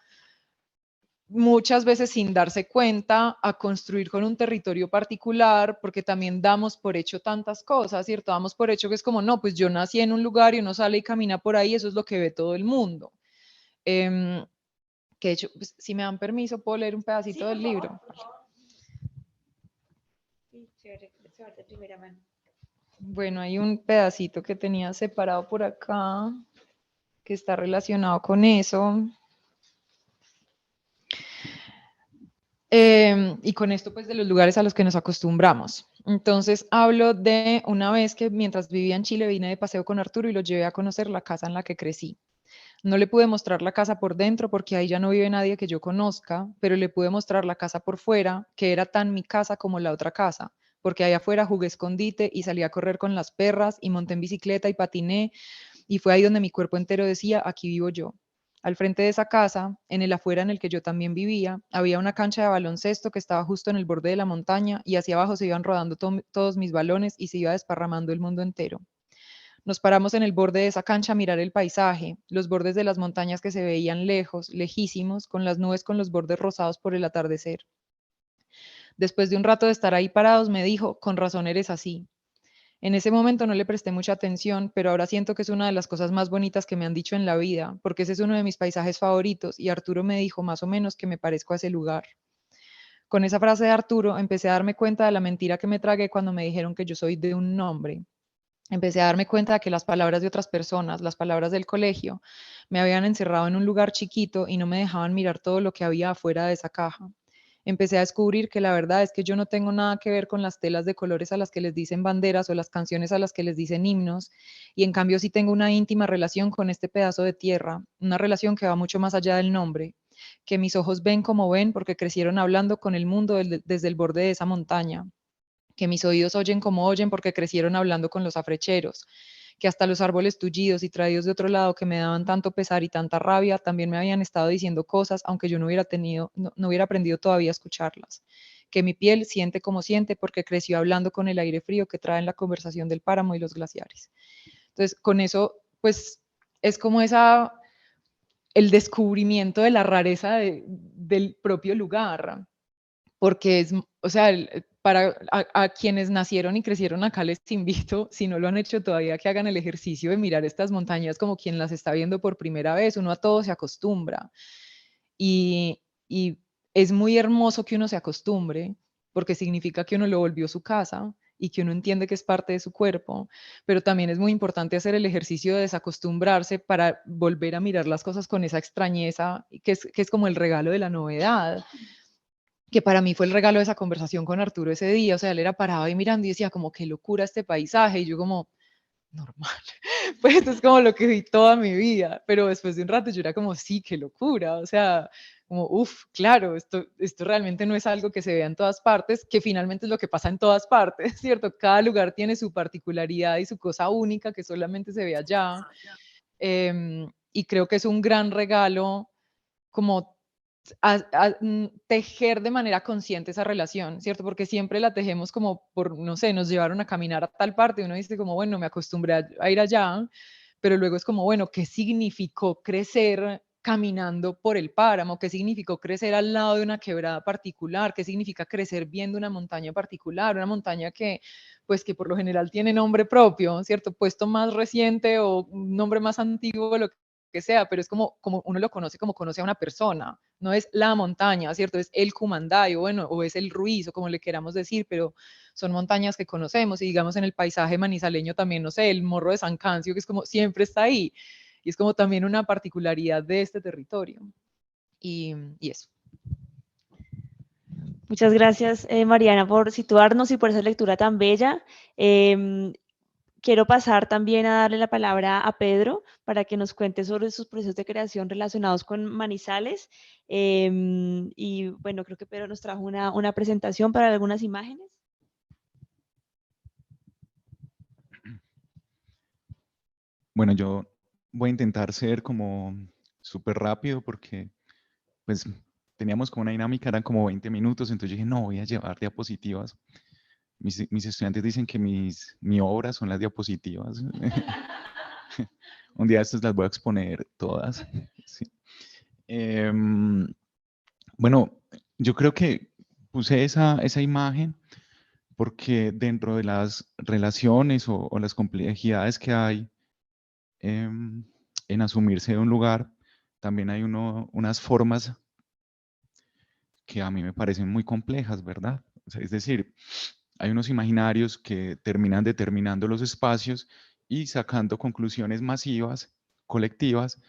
muchas veces sin darse cuenta a construir con un territorio particular, porque también damos por hecho tantas cosas, ¿cierto? Damos por hecho que es como, no, pues yo nací en un lugar y uno sale y camina por ahí, eso es lo que ve todo el mundo. Que de hecho, pues, si me dan permiso, puedo leer un pedacito del libro. Sí, chévere, de primera mano. Bueno, hay un pedacito que tenía separado por acá, que está relacionado con eso. Y con esto, pues, de los lugares a los que nos acostumbramos. Entonces, hablo de una vez que mientras vivía en Chile vine de paseo con Arturo y lo llevé a conocer la casa en la que crecí. No le pude mostrar la casa por dentro porque ahí ya no vive nadie que yo conozca, pero le pude mostrar la casa por fuera, que era tan mi casa como la otra casa, porque allá afuera jugué escondite y salí a correr con las perras y monté en bicicleta y patiné, y fue ahí donde mi cuerpo entero decía, aquí vivo yo. Al frente de esa casa, en el afuera en el que yo también vivía, había una cancha de baloncesto que estaba justo en el borde de la montaña y hacia abajo se iban rodando todos mis balones y se iba desparramando el mundo entero. Nos paramos en el borde de esa cancha a mirar el paisaje, los bordes de las montañas que se veían lejos, lejísimos, con las nubes con los bordes rosados por el atardecer. Después de un rato de estar ahí parados, me dijo, con razón eres así. En ese momento no le presté mucha atención, pero ahora siento que es una de las cosas más bonitas que me han dicho en la vida, porque ese es uno de mis paisajes favoritos y Arturo me dijo más o menos que me parezco a ese lugar. Con esa frase de Arturo empecé a darme cuenta de la mentira que me tragué cuando me dijeron que yo soy de un nombre. Empecé a darme cuenta de que las palabras de otras personas, las palabras del colegio, me habían encerrado en un lugar chiquito y no me dejaban mirar todo lo que había afuera de esa caja. Empecé a descubrir que la verdad es que yo no tengo nada que ver con las telas de colores a las que les dicen banderas o las canciones a las que les dicen himnos, y en cambio sí tengo una íntima relación con este pedazo de tierra, una relación que va mucho más allá del nombre, que mis ojos ven como ven porque crecieron hablando con el mundo desde el borde de esa montaña, que mis oídos oyen como oyen porque crecieron hablando con los afrecheros, que hasta los árboles tullidos y traídos de otro lado que me daban tanto pesar y tanta rabia también me habían estado diciendo cosas, aunque yo no hubiera aprendido todavía a escucharlas, que mi piel siente como siente porque creció hablando con el aire frío que trae en la conversación del páramo y los glaciares. Entonces, con eso, pues, es como el descubrimiento de la rareza del propio lugar, porque es, o sea, para a quienes nacieron y crecieron acá les invito, si no lo han hecho todavía, que hagan el ejercicio de mirar estas montañas como quien las está viendo por primera vez. Uno a todo se acostumbra y es muy hermoso que uno se acostumbre porque significa que uno lo volvió su casa y que uno entiende que es parte de su cuerpo, pero también es muy importante hacer el ejercicio de desacostumbrarse para volver a mirar las cosas con esa extrañeza, que es como el regalo de la novedad. que para mí fue el regalo de esa conversación con Arturo ese día. O sea, él era parado ahí mirando y decía como, qué locura este paisaje, y yo como, normal, pues esto es como lo que vi toda mi vida, pero después de un rato yo era como, sí, qué locura, o sea, como, uff, claro, esto realmente no es algo que se vea en todas partes, que finalmente es lo que pasa en todas partes, ¿cierto? Cada lugar tiene su particularidad y su cosa única que solamente se ve allá, y creo que es un gran regalo como tejer de manera consciente esa relación, ¿cierto? Porque siempre la tejemos como por, no sé, nos llevaron a caminar a tal parte, y uno dice como, bueno, me acostumbré a ir allá, pero luego es como, bueno, ¿qué significó crecer caminando por el páramo? ¿Qué significó crecer al lado de una quebrada particular? ¿Qué significa crecer viendo una montaña particular? Una montaña que, pues que por lo general tiene nombre propio, ¿cierto? Puesto más reciente o un nombre más antiguo, lo que sea, pero es como uno lo conoce como conoce a una persona, no es la montaña, ¿cierto? Es el Cumandai, o bueno, o es el Ruiz, o como le queramos decir, pero son montañas que conocemos, y digamos en el paisaje manizaleño también, no sé, el Morro de San Cancio, que es como siempre está ahí, y es como también una particularidad de este territorio, y eso. Muchas gracias, Mariana, por situarnos y por esa lectura tan bella. Quiero pasar también a darle la palabra a Pedro para que nos cuente sobre sus procesos de creación relacionados con Manizales. Y bueno, creo que Pedro nos trajo una presentación para algunas imágenes. Bueno, yo voy a intentar ser como súper rápido porque pues teníamos como una dinámica, eran como 20 minutos, entonces yo dije, no, voy a llevar diapositivas. Mis estudiantes dicen que mi obra son las diapositivas. Un día estas las voy a exponer todas. Sí. Bueno, yo creo que puse esa imagen porque dentro de las relaciones o las complejidades que hay en asumirse de un lugar, también hay unas formas que a mí me parecen muy complejas, ¿verdad? O sea, es decir, hay unos imaginarios que terminan determinando los espacios y sacando conclusiones masivas, colectivas,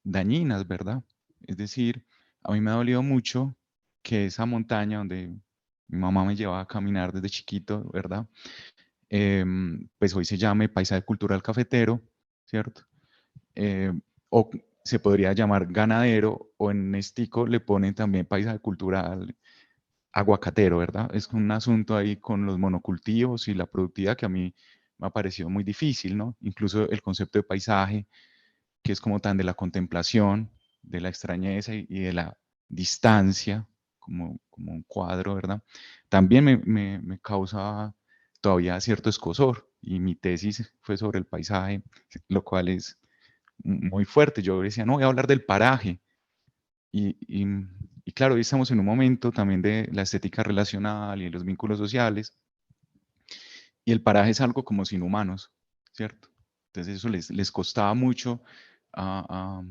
dañinas, ¿verdad? Es decir, a mí me ha dolido mucho que esa montaña donde mi mamá me llevaba a caminar desde chiquito, ¿verdad? Pues hoy se llame Paisaje Cultural Cafetero, ¿cierto? O se podría llamar ganadero, o en Estico le ponen también paisaje cultural aguacatero, ¿verdad? Es un asunto ahí con los monocultivos y la productividad que a mí me ha parecido muy difícil, ¿no? Incluso el concepto de paisaje, que es como tan de la contemplación, de la extrañeza y de la distancia, como un cuadro, ¿verdad? También me causa todavía cierto escozor, y mi tesis fue sobre el paisaje, lo cual es muy fuerte. Yo decía, no, voy a hablar del paraje. Y, y, y claro, hoy estamos en un momento también de la estética relacional y los vínculos sociales, y el paraje es algo como sin humanos, ¿cierto? Entonces eso les costaba mucho a,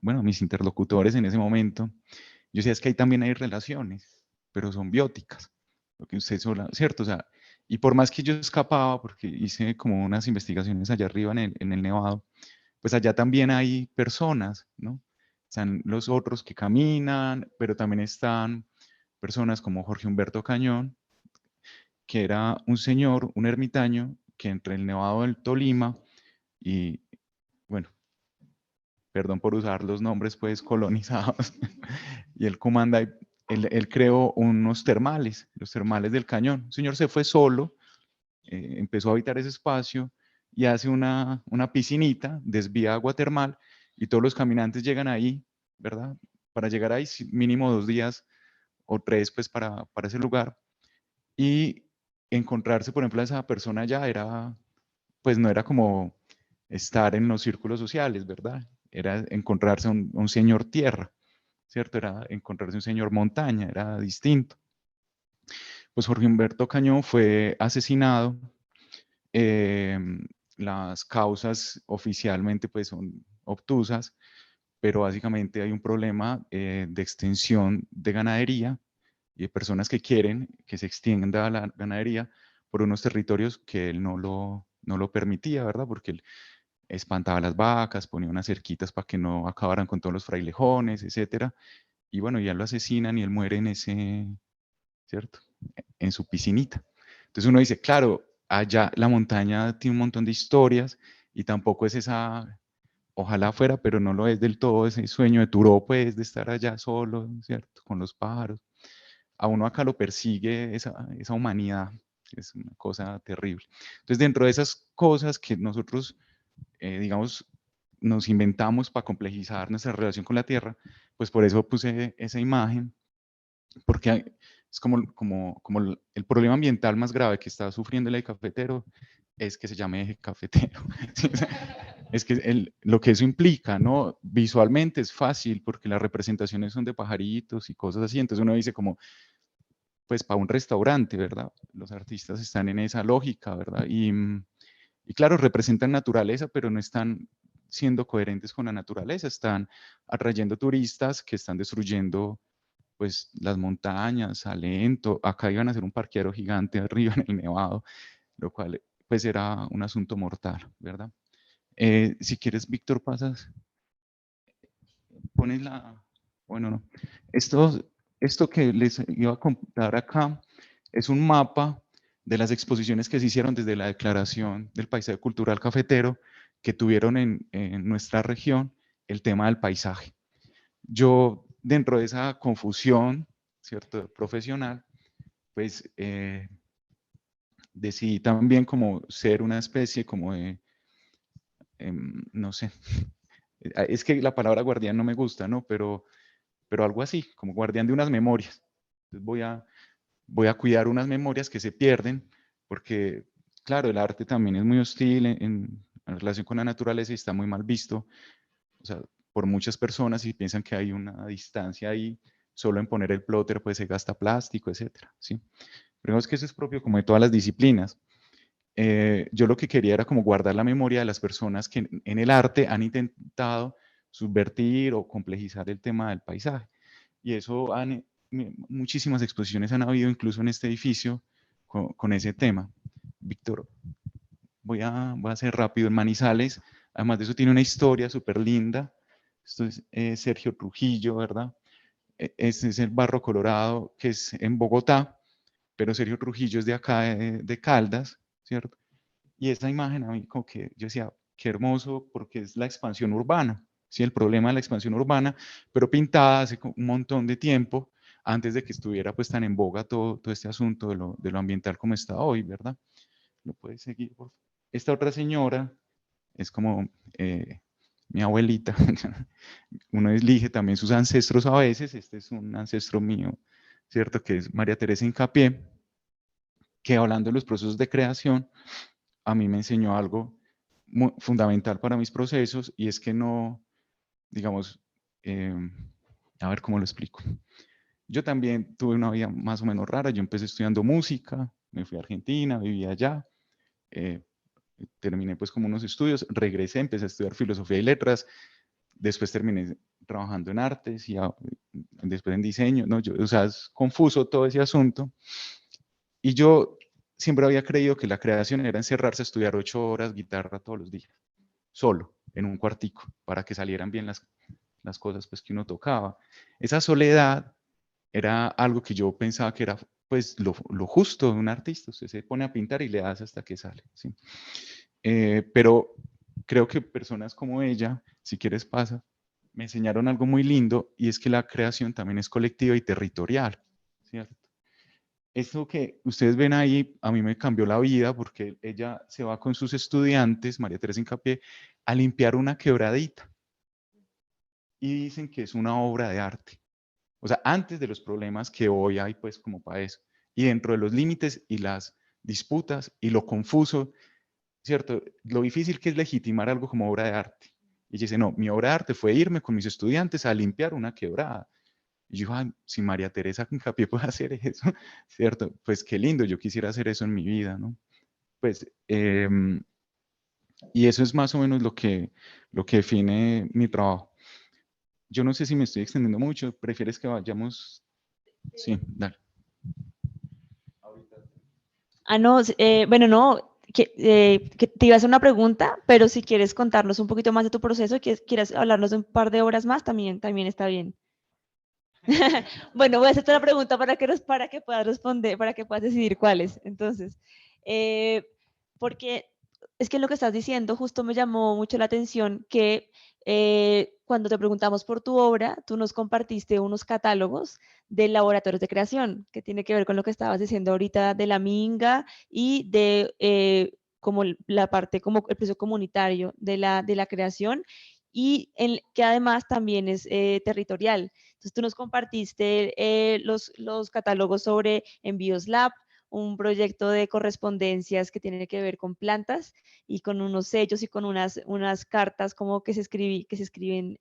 bueno, a mis interlocutores en ese momento. Yo decía, es que ahí también hay relaciones, pero son bióticas, lo que usted sola, ¿cierto? O sea, y por más que yo escapaba, porque hice como unas investigaciones allá arriba en el Nevado, pues allá también hay personas, ¿no? Están los otros que caminan, pero también están personas como Jorge Humberto Cañón, que era un señor, un ermitaño, que entre el Nevado del Tolima y, bueno, perdón por usar los nombres pues colonizados, y el Cumandai, él creó unos termales, los termales del Cañón. El señor se fue solo, empezó a habitar ese espacio y hace una piscinita, desvía agua termal, y todos los caminantes llegan ahí, ¿verdad? Para llegar ahí mínimo 2 días o 3 pues para ese lugar, y encontrarse, por ejemplo, a esa persona ya era, pues no era como estar en los círculos sociales, ¿verdad? Era encontrarse un señor tierra, ¿cierto? Era encontrarse un señor montaña, era distinto. Pues Jorge Humberto Cañón fue asesinado. Las causas oficialmente pues son obtusas, pero básicamente hay un problema de extensión de ganadería y de personas que quieren que se extienda la ganadería por unos territorios que él no lo permitía, ¿verdad? Porque él espantaba las vacas, ponía unas cerquitas para que no acabaran con todos los frailejones, etcétera. y bueno, ya lo asesinan y él muere en ese, ¿cierto? En su piscinita. Entonces uno dice, claro, allá la montaña tiene un montón de historias y tampoco es esa, ojalá fuera, pero no lo es del todo, ese sueño de Turó, pues, de estar allá solo, ¿cierto? Con los pájaros. A uno acá lo persigue esa humanidad, es una cosa terrible. Entonces, dentro de esas cosas que nosotros, digamos, nos inventamos para complejizar nuestra relación con la tierra, pues por eso puse esa imagen, porque es como el problema ambiental más grave que está sufriendo el eje cafetero es que se llame eje cafetero. Es que lo que eso implica, ¿no? Visualmente es fácil porque las representaciones son de pajaritos y cosas así, entonces uno dice como, pues para un restaurante, ¿verdad? Los artistas están en esa lógica, ¿verdad? Y claro, representan naturaleza, pero no están siendo coherentes con la naturaleza, están atrayendo turistas que están destruyendo pues las montañas, Salento, acá iban a hacer un parqueadero gigante arriba en el Nevado, lo cual pues era un asunto mortal, ¿verdad? Si quieres, Víctor, pasas, pones bueno, no. Esto que les iba a contar acá es un mapa de las exposiciones que se hicieron desde la declaración del paisaje cultural cafetero que tuvieron en nuestra región el tema del paisaje. Yo, dentro de esa confusión, ¿cierto?, profesional, pues decidí también como ser una especie como de, no sé, es que la palabra guardián no me gusta, ¿no? Pero algo así, como guardián de unas memorias. Entonces voy a cuidar unas memorias que se pierden, porque, claro, el arte también es muy hostil en relación con la naturaleza y está muy mal visto, o sea, por muchas personas y piensan que hay una distancia ahí, solo en poner el plotter pues se gasta plástico, etcétera, ¿sí? Pero es que eso es propio como de todas las disciplinas. Yo lo que quería era como guardar la memoria de las personas que en el arte han intentado subvertir o complejizar el tema del paisaje. Y eso muchísimas exposiciones han habido, incluso en este edificio, con ese tema. Víctor, voy a hacer rápido. En Manizales, además de eso, tiene una historia súper linda. Esto es Sergio Trujillo, ¿verdad? Este es el Barro Colorado, que es en Bogotá, pero Sergio Trujillo es de acá, de Caldas, ¿cierto? Y esa imagen a mí como que yo decía, qué hermoso, porque es la expansión urbana, ¿sí? El problema de la expansión urbana, pero pintada hace un montón de tiempo, antes de que estuviera pues tan en boga todo este asunto de lo ambiental como está hoy, ¿verdad? ¿Lo puedes seguir, por favor? Esta otra señora es como mi abuelita. Uno elige también sus ancestros a veces. Este es un ancestro mío, ¿cierto? Que es María Teresa Hincapié, que hablando de los procesos de creación, a mí me enseñó algo muy fundamental para mis procesos y es que no, digamos, a ver cómo lo explico. Yo también tuve una vida más o menos rara. Yo empecé estudiando música, me fui a Argentina, viví allá, terminé pues como unos estudios, regresé, empecé a estudiar filosofía y letras, después terminé trabajando en artes y después en diseño, ¿no? O sea, es confuso todo ese asunto. Y yo siempre había creído que la creación era encerrarse a estudiar 8 horas guitarra todos los días, solo, en un cuartico, para que salieran bien las cosas pues, que uno tocaba. Esa soledad era algo que yo pensaba que era pues lo justo de un artista. Usted se pone a pintar y le hace hasta que sale, ¿sí? Pero creo que personas como ella, si quieres pasa, me enseñaron algo muy lindo y es que la creación también es colectiva y territorial, ¿cierto? Esto que ustedes ven ahí, a mí me cambió la vida porque ella se va con sus estudiantes, María Teresa Hincapié, a limpiar una quebradita. Y dicen que es una obra de arte. O sea, antes de los problemas que hoy hay, pues, como para eso. Y dentro de los límites y las disputas y lo confuso, ¿cierto? Lo difícil que es legitimar algo como obra de arte. Y ella dice, no, mi obra de arte fue irme con mis estudiantes a limpiar una quebrada. Y yo, ay, si María Teresa Hincapié puede hacer eso, ¿cierto? Pues qué lindo, yo quisiera hacer eso en mi vida, ¿no? Pues, y eso es más o menos lo que define mi trabajo. Yo no sé si me estoy extendiendo mucho, ¿prefieres que vayamos? Sí, dale. No, bueno, no, que te iba a hacer una pregunta, pero si quieres contarnos un poquito más de tu proceso, que quieras hablarnos de un par de horas más, también está bien. Bueno, voy a hacerte una pregunta para que puedas responder, para que puedas decidir cuáles. Entonces, porque es que lo que estás diciendo justo me llamó mucho la atención que cuando te preguntamos por tu obra, tú nos compartiste unos catálogos de laboratorios de creación, que tiene que ver con lo que estabas diciendo ahorita de la Minga y de como la parte, como el proceso comunitario de la creación y que además también es territorial. Entonces tú nos compartiste los catálogos sobre Envíos Lab, un proyecto de correspondencias que tiene que ver con plantas y con unos sellos y con unas cartas como que se escribieron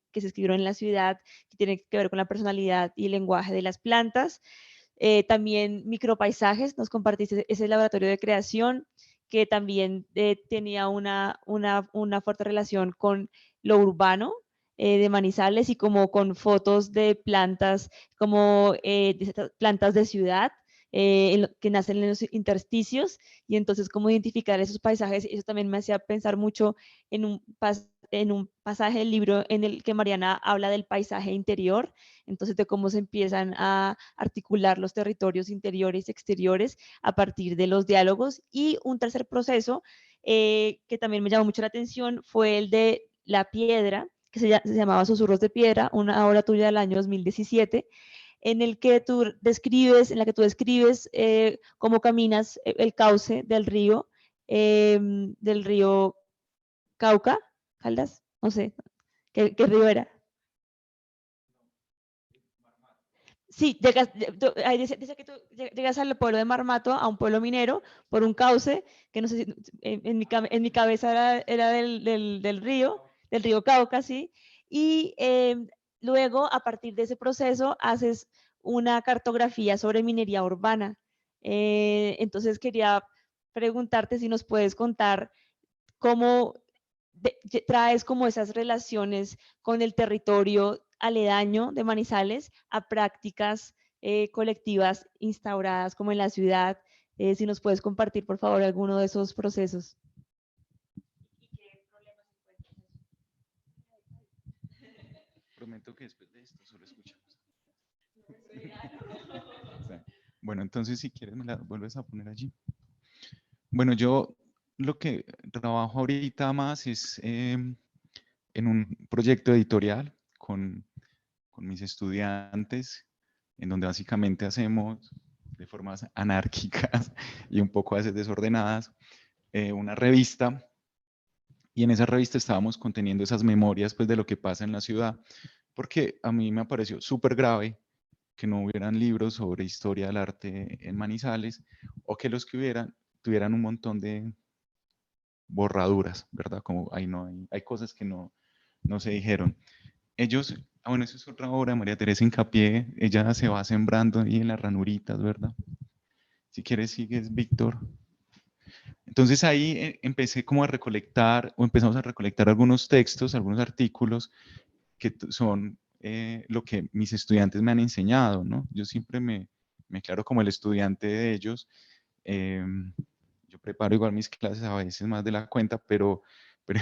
en la ciudad, que tienen que ver con la personalidad y el lenguaje de las plantas. También micropaisajes, nos compartiste ese laboratorio de creación que también tenía una fuerte relación con lo urbano de Manizales y como con fotos de plantas, como de plantas de ciudad que nacen en los intersticios y entonces cómo identificar esos paisajes. Eso también me hacía pensar mucho en un pasaje del libro en el que Mariana habla del paisaje interior, entonces de cómo se empiezan a articular los territorios interiores y exteriores a partir de los diálogos. Y un tercer proceso que también me llamó mucho la atención fue el de La Piedra, que se llamaba Susurros de Piedra, una obra tuya del año 2017, en el que tú describes, en la que tú describes cómo caminas el cauce del río Cauca, Caldas, no sé, ¿qué río era? Sí, dice que tú llegas al pueblo de Marmato, a un pueblo minero, por un cauce, que no sé si en mi cabeza era del río Cauca, sí, y luego a partir de ese proceso haces una cartografía sobre minería urbana. Entonces quería preguntarte si nos puedes contar cómo traes como esas relaciones con el territorio aledaño de Manizales a prácticas colectivas instauradas como en la ciudad. Si nos puedes compartir, por favor, alguno de esos procesos. Prometo que después de esto solo escuchamos. Bueno, entonces si quieres me la vuelves a poner allí. Bueno, yo lo que trabajo ahorita más es en un proyecto editorial con mis estudiantes, en donde básicamente hacemos de formas anárquicas y un poco a veces desordenadas una revista, y en esa revista estábamos conteniendo esas memorias pues de lo que pasa en la ciudad, porque a mí me pareció súper grave que no hubieran libros sobre historia del arte en Manizales, o que los que hubieran tuvieran un montón de borraduras, ¿verdad? Como ahí no hay cosas que no se dijeron. Ellos, bueno, eso es otra obra, María Teresa Hincapié, ella se va sembrando ahí en las ranuritas, ¿verdad? Si quieres sigues, Víctor. Entonces ahí empecé como a recolectar, o empezamos a recolectar algunos textos, algunos artículos que son lo que mis estudiantes me han enseñado, ¿no? Yo siempre me declaro como el estudiante de ellos. Yo preparo igual mis clases a veces más de la cuenta, pero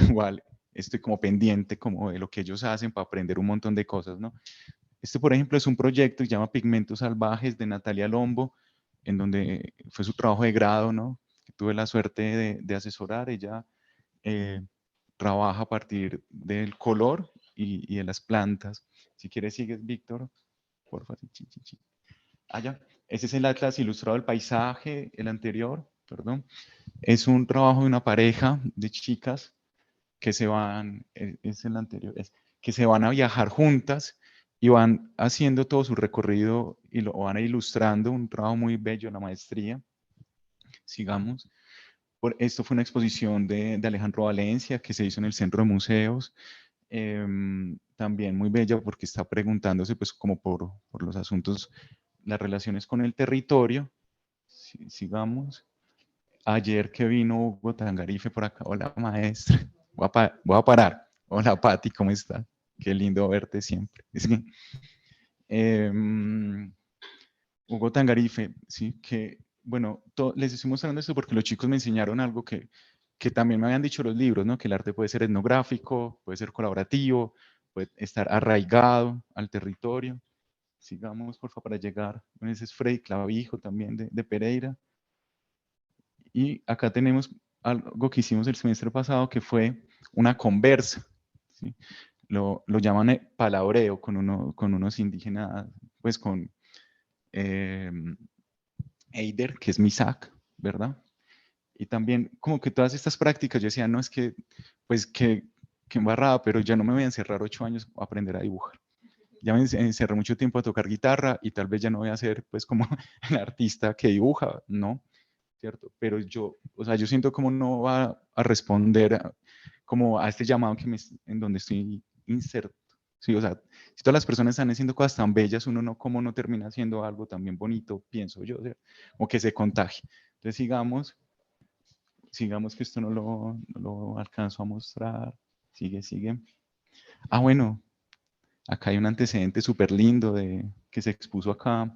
igual estoy como pendiente como de lo que ellos hacen para aprender un montón de cosas, ¿no? Este, por ejemplo, es un proyecto que se llama Pigmentos Salvajes de Natalia Lombo, en donde fue su trabajo de grado, ¿no? Que tuve la suerte de asesorar. Ella trabaja a partir del color y de las plantas. Si quieres, sigues, Víctor. Por favor. Allá. Ese es el Atlas Ilustrado del Paisaje, el anterior, perdón. Es un trabajo de una pareja de chicas que se van, es el anterior, que se van a viajar juntas y van haciendo todo su recorrido y lo van ilustrando, un trabajo muy bello, la maestría. Sigamos. Esto fue una exposición de Alejandro Valencia que se hizo en el Centro de Museos. También muy bella porque está preguntándose pues como por los asuntos, las relaciones con el territorio. Sigamos. Ayer que vino Hugo Tangarife por acá, hola maestra, voy a parar. Hola Pati, ¿cómo estás? Qué lindo verte siempre. Hugo Tangarife, sí, que bueno, les estoy mostrando esto porque los chicos me enseñaron algo que también me habían dicho los libros, ¿no? Que el arte puede ser etnográfico, puede ser colaborativo, puede estar arraigado al territorio. Sigamos, por favor, para llegar. Bueno, ese es Freddy Clavijo también de Pereira. Y acá tenemos algo que hicimos el semestre pasado, que fue una conversa, ¿sí? Lo llaman palabreo con unos indígenas, pues con Eider, que es Misak, ¿verdad? Y también como que todas estas prácticas, yo decía, no, es que, pues que embarrada, pero ya no me voy a encerrar 8 años a aprender a dibujar. Ya me encerré mucho tiempo a tocar guitarra y tal vez ya no voy a ser pues como el artista que dibuja, ¿no? ¿Cierto? Pero yo, o sea, yo siento como no va a responder como a este llamado en donde estoy inserto. Sí, o sea, si todas las personas están haciendo cosas tan bellas, uno no, ¿cómo no termina haciendo algo también bonito, pienso yo, ¿cierto? O que se contagie. Entonces sigamos que esto no lo alcanzo a mostrar. Sigue. Ah, bueno, acá hay un antecedente súper lindo que se expuso acá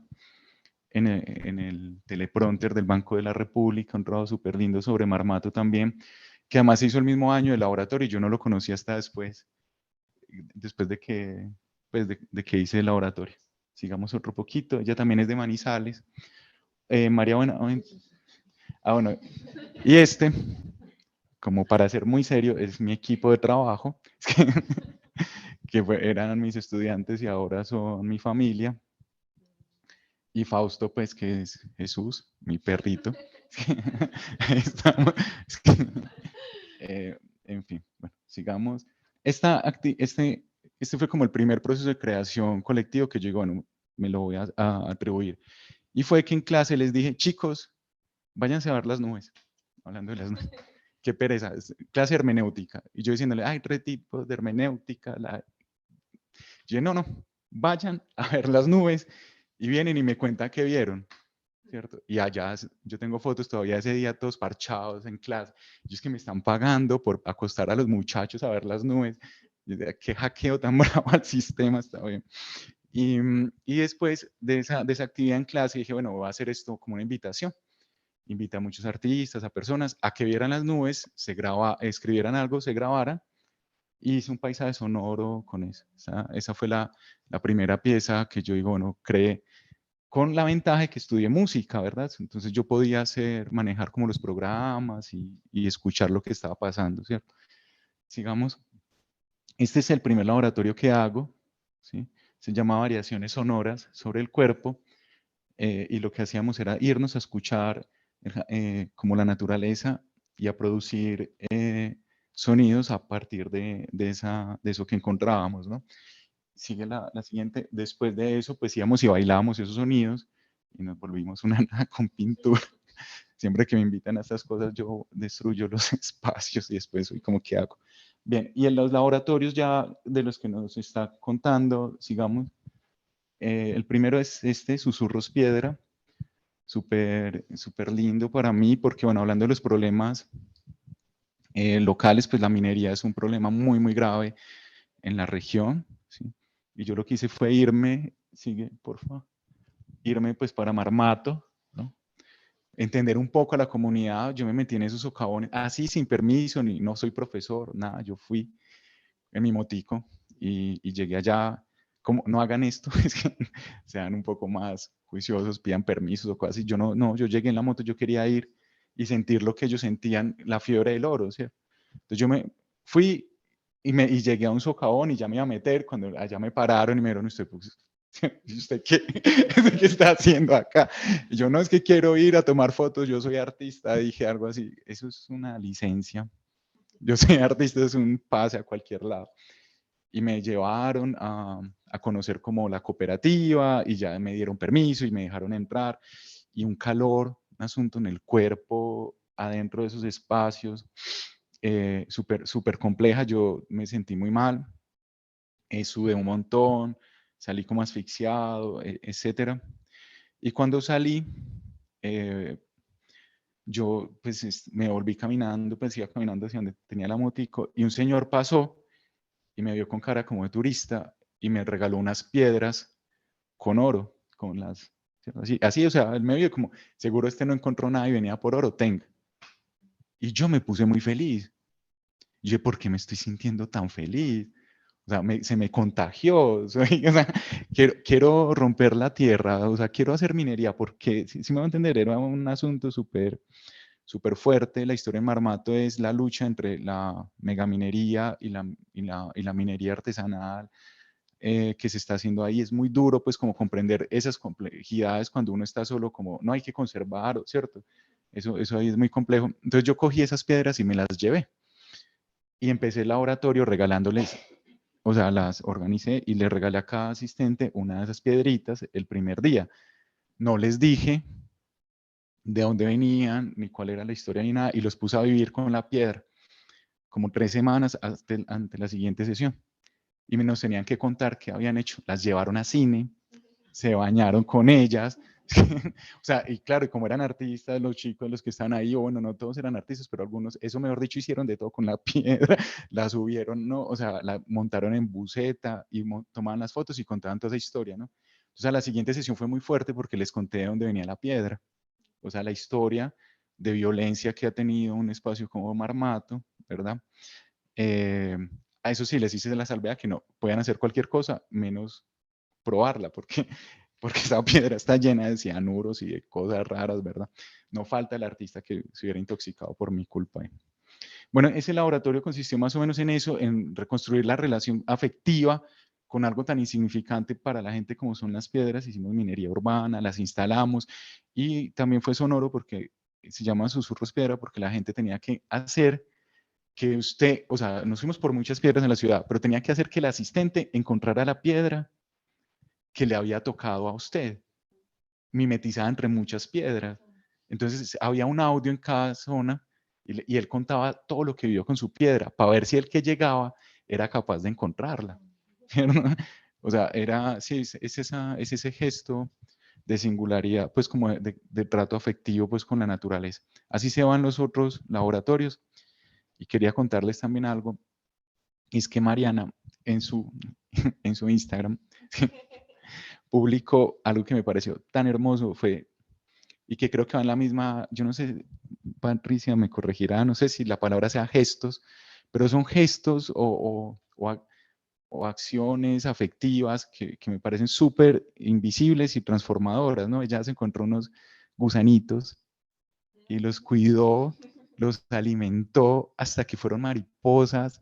en el teleprompter del Banco de la República, un trabajo súper lindo sobre Marmato también, que además se hizo el mismo año el laboratorio y yo no lo conocí hasta después de que, pues de que hice el laboratorio. Sigamos otro poquito, ella también es de Manizales. María bueno, y como para ser muy serio, es mi equipo de trabajo, que eran mis estudiantes y ahora son mi familia. Y Fausto, pues, que es Jesús, mi perrito. Estamos, en fin, bueno, sigamos. Este fue como el primer proceso de creación colectivo que yo digo, bueno, me lo voy a atribuir. Y fue que en clase les dije, chicos, váyanse a ver las nubes. Hablando de las nubes. Qué pereza, clase hermenéutica. Y yo diciéndole, hay 3 tipos de hermenéutica. Yo dije, no, vayan a ver las nubes y vienen y me cuentan qué vieron, ¿cierto? Y allá yo tengo fotos todavía de ese día todos parchados en clase. Y es que me están pagando por acostar a los muchachos a ver las nubes. Qué hackeo tan bravo al sistema, está bien. Y después de esa actividad en clase dije, bueno, voy a hacer esto como una invitación. Invité a muchos artistas, a personas, a que vieran las nubes, escribieran algo, se grabaran, y hice un paisaje sonoro con eso. Esa fue la primera pieza que yo digo, bueno, creé con la ventaja de que estudié música, ¿verdad? Entonces yo podía manejar como los programas y escuchar lo que estaba pasando, ¿cierto? Sigamos. Este es el primer laboratorio que hago, ¿sí? Se llama Variaciones Sonoras sobre el Cuerpo, y lo que hacíamos era irnos a escuchar como la naturaleza y a producir sonidos a partir de eso que encontrábamos, ¿no? Sigue la siguiente. Después de eso, pues íbamos y bailábamos esos sonidos y nos volvimos una nada con pintura. Siempre que me invitan a estas cosas, yo destruyo los espacios y después soy como, ¿qué hago? Bien, y en los laboratorios ya de los que nos está contando, sigamos. El primero es Susurros Piedra, súper lindo para mí, porque, bueno, hablando de los problemas locales, pues la minería es un problema muy, muy grave en la región, ¿sí? Y yo lo que hice fue irme pues para Marmato, ¿no? Entender un poco a la comunidad. Yo me metí en esos socavones, así sin permiso, no soy profesor, nada, yo fui en mi motico y llegué allá. Como no hagan esto, es que sean un poco más juiciosos, pidan permisos o cosas así. Yo llegué en la moto, yo quería ir y sentir lo que ellos sentían, la fiebre del oro, ¿cierto? Entonces yo me fui y llegué a un socavón y ya me iba a meter, cuando allá me pararon y me dijeron, ¿usted qué? ¿Qué está haciendo acá? Y yo, no, es que quiero ir a tomar fotos, yo soy artista, dije algo así. Eso es una licencia. Yo soy artista, es un pase a cualquier lado. Y me llevaron a conocer como la cooperativa y ya me dieron permiso y me dejaron entrar. Y un calor, un asunto en el cuerpo, adentro de esos espacios, súper compleja. Yo me sentí muy mal, sudé un montón, salí como asfixiado, etcétera. Y cuando salí, yo pues me volví caminando, pues iba caminando hacia donde tenía la motico y un señor pasó y me vio con cara como de turista y me regaló unas piedras con oro, con las, así, o sea, él me vio como, seguro no encontró nada y venía por oro, tenga. Y yo me puse muy feliz. Y yo, ¿por qué me estoy sintiendo tan feliz? O sea, se me contagió, o sea, quiero romper la tierra, o sea, quiero hacer minería, porque, si me va a entender, era un asunto súper fuerte. La historia de Marmato es la lucha entre la megaminería y la minería artesanal que se está haciendo ahí. Es muy duro, pues, como comprender esas complejidades cuando uno está solo, como, no hay que conservar, ¿cierto? Eso ahí es muy complejo. Entonces yo cogí esas piedras y me las llevé. Y empecé el laboratorio regalándoles, o sea, las organicé y le regalé a cada asistente una de esas piedritas el primer día. No les dije de dónde venían, ni cuál era la historia, ni nada, y los puse a vivir con la piedra, como 3 semanas ante la siguiente sesión. Y nos tenían que contar qué habían hecho. Las llevaron a cine, se bañaron con ellas. O sea, y claro, como eran artistas, los chicos, los que estaban ahí, o bueno, no todos eran artistas, pero algunos, eso mejor dicho, hicieron de todo con la piedra, la subieron, ¿no? O sea, la montaron en buseta y tomaban las fotos y contaban toda esa historia, ¿no? Entonces, a la siguiente sesión fue muy fuerte porque les conté de dónde venía la piedra, o sea, la historia de violencia que ha tenido un espacio como Marmato, ¿verdad? A eso sí, les hice la salvedad que no puedan hacer cualquier cosa menos probarla, porque esa piedra está llena de cianuros y de cosas raras, ¿verdad? No falta el artista que se hubiera intoxicado por mi culpa. Bueno, ese laboratorio consistió más o menos en eso, en reconstruir la relación afectiva con algo tan insignificante para la gente como son las piedras. Hicimos minería urbana, las instalamos, y también fue sonoro porque se llama Susurros Piedra, porque la gente tenía que hacer que usted, o sea, nos fuimos por muchas piedras en la ciudad, pero tenía que hacer que el asistente encontrara la piedra que le había tocado a usted, mimetizada entre muchas piedras. Entonces había un audio en cada zona y él contaba todo lo que vivió con su piedra para ver si el que llegaba era capaz de encontrarla. O sea, sí, es ese gesto de singularidad, pues como de trato afectivo pues con la naturaleza. Así se van los otros laboratorios. Y quería contarles también algo, y es que Mariana en su, en su Instagram publicó algo que me pareció tan hermoso, y que creo que va en la misma, yo no sé, Patricia me corregirá, no sé si la palabra sea gestos, pero son gestos o acciones afectivas que me parecen súper invisibles y transformadoras, ¿no? Ella se encontró unos gusanitos y los cuidó, los alimentó hasta que fueron mariposas.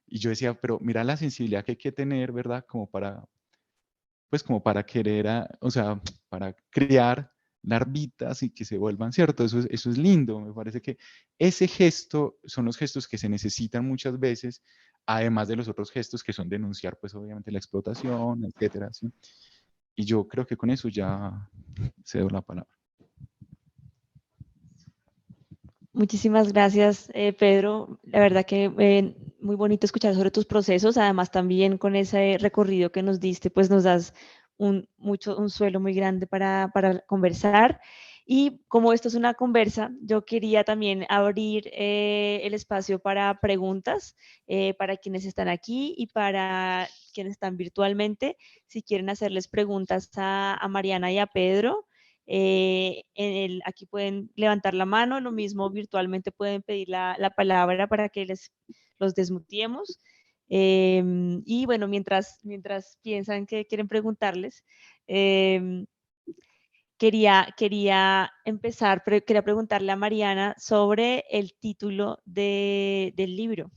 Y yo decía, pero mira la sensibilidad que hay que tener, ¿verdad? Pues como para querer, o sea, para crear larvitas y que se vuelvan, ¿cierto? Eso es lindo. Me parece que ese gesto son los gestos que se necesitan muchas veces, además de los otros gestos que son denunciar, pues obviamente la explotación, etcétera, ¿sí? Y yo creo que con eso ya cedo la palabra. Muchísimas gracias, Pedro. La verdad que muy bonito escuchar sobre tus procesos. Además, también con ese recorrido que nos diste, pues nos das un suelo muy grande para conversar. Y como esto es una conversa, yo quería también abrir el espacio para preguntas para quienes están aquí y para quienes están virtualmente. Si quieren hacerles preguntas a Mariana y a Pedro, aquí pueden levantar la mano, lo mismo virtualmente pueden pedir la palabra para que los desmutiemos. Y bueno, mientras piensan que quieren preguntarles, quería empezar, quería preguntarle a Mariana sobre el título del libro,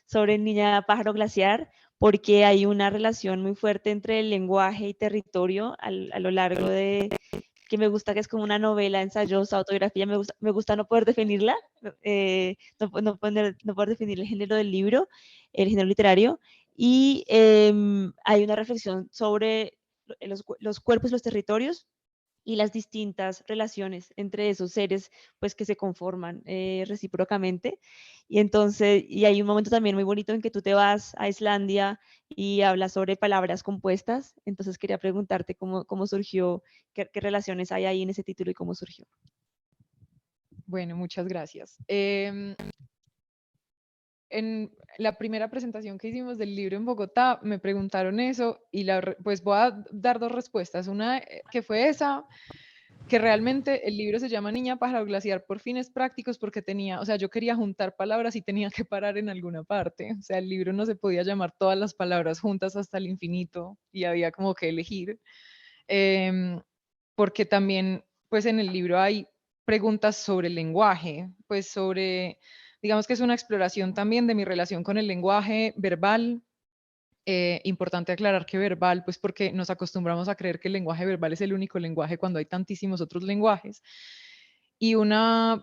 sobre Niña Pájaro Glaciar, porque hay una relación muy fuerte entre el lenguaje y territorio a lo largo de, que me gusta, que es como una novela, ensayos, autografía, me gusta no poder definirla, no poder definir el género del libro, el género literario, y hay una reflexión sobre los cuerpos y los territorios y las distintas relaciones entre esos seres, pues que se conforman recíprocamente. Y entonces, y hay un momento también muy bonito en que tú te vas a Islandia y hablas sobre palabras compuestas. Entonces quería preguntarte cómo surgió, qué relaciones hay ahí en ese título y cómo surgió. Bueno, muchas gracias. En la primera presentación que hicimos del libro en Bogotá, me preguntaron eso y pues voy a dar dos respuestas. Una que fue esa, que realmente el libro se llama Niña pájaro glaciar por fines prácticos porque tenía, o sea, yo quería juntar palabras y tenía que parar en alguna parte. O sea, el libro no se podía llamar todas las palabras juntas hasta el infinito y había como que elegir. Porque también, pues en el libro hay preguntas sobre el lenguaje, pues sobre, digamos que es una exploración también de mi relación con el lenguaje verbal. Importante aclarar que verbal, pues porque nos acostumbramos a creer que el lenguaje verbal es el único lenguaje cuando hay tantísimos otros lenguajes. Y una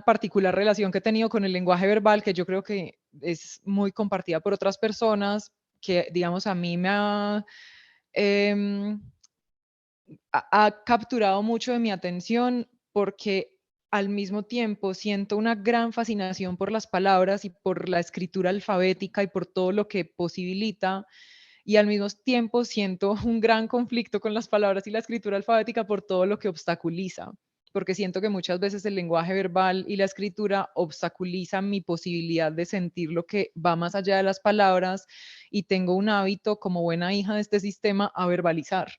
particular relación que he tenido con el lenguaje verbal, que yo creo que es muy compartida por otras personas, que digamos a mí me em, ha capturado mucho de mi atención porque al mismo tiempo siento una gran fascinación por las palabras y por la escritura alfabética y por todo lo que posibilita, y al mismo tiempo siento un gran conflicto con las palabras y la escritura alfabética por todo lo que obstaculiza, porque siento que muchas veces el lenguaje verbal y la escritura obstaculizan mi posibilidad de sentir lo que va más allá de las palabras, y tengo un hábito como buena hija de este sistema a verbalizar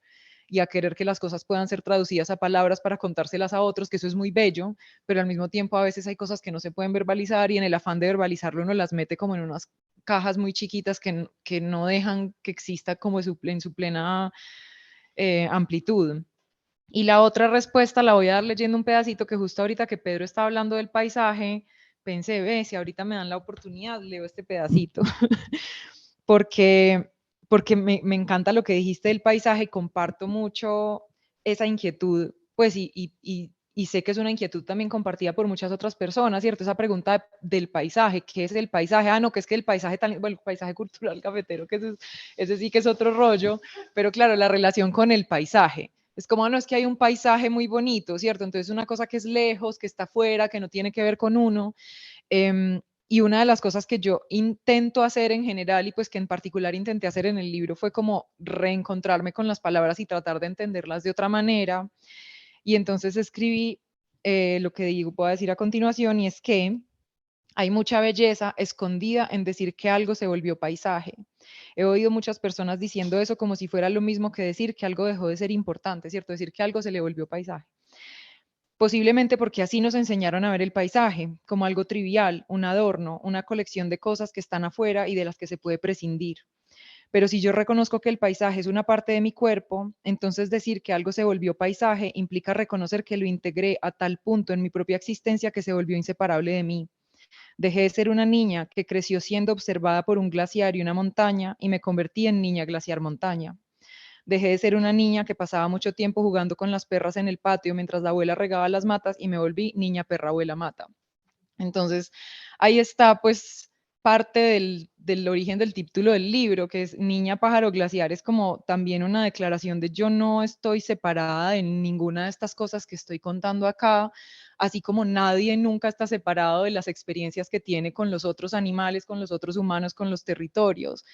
y a querer que las cosas puedan ser traducidas a palabras para contárselas a otros, que eso es muy bello, pero al mismo tiempo a veces hay cosas que no se pueden verbalizar y en el afán de verbalizarlo uno las mete como en unas cajas muy chiquitas que no dejan que exista como en su plena amplitud. Y la otra respuesta la voy a dar leyendo un pedacito que justo ahorita que Pedro está hablando del paisaje, pensé, ve, si ahorita me dan la oportunidad, leo este pedacito, porque, porque me encanta lo que dijiste del paisaje, comparto mucho esa inquietud, pues, y sé que es una inquietud también compartida por muchas otras personas, ¿cierto? Esa pregunta del paisaje, ¿qué es el paisaje? Ah, no, que es que el paisaje, bueno, el paisaje cultural cafetero, que ese sí que es otro rollo, pero claro, la relación con el paisaje. Es como, no, es que hay un paisaje muy bonito, ¿cierto? Entonces una cosa que es lejos, que está afuera, que no tiene que ver con uno. Y una de las cosas que yo intento hacer en general y pues que en particular intenté hacer en el libro fue como reencontrarme con las palabras y tratar de entenderlas de otra manera. Y entonces escribí lo que digo, puedo decir a continuación, y es que hay mucha belleza escondida en decir que algo se volvió paisaje. He oído muchas personas diciendo eso como si fuera lo mismo que decir que algo dejó de ser importante, ¿cierto? Decir que algo se le volvió paisaje. Posiblemente porque así nos enseñaron a ver el paisaje, como algo trivial, un adorno, una colección de cosas que están afuera y de las que se puede prescindir. Pero si yo reconozco que el paisaje es una parte de mi cuerpo, entonces decir que algo se volvió paisaje implica reconocer que lo integré a tal punto en mi propia existencia que se volvió inseparable de mí. Dejé de ser una niña que creció siendo observada por un glaciar y una montaña y me convertí en niña glaciar montaña. Dejé de ser una niña que pasaba mucho tiempo jugando con las perras en el patio mientras la abuela regaba las matas y me volví niña perra abuela mata. Entonces, ahí está pues parte del origen del título del libro, que es Niña pájaro glaciar, es como también una declaración de yo no estoy separada de ninguna de estas cosas que estoy contando acá, así como nadie nunca está separado de las experiencias que tiene con los otros animales, con los otros humanos, con los territorios.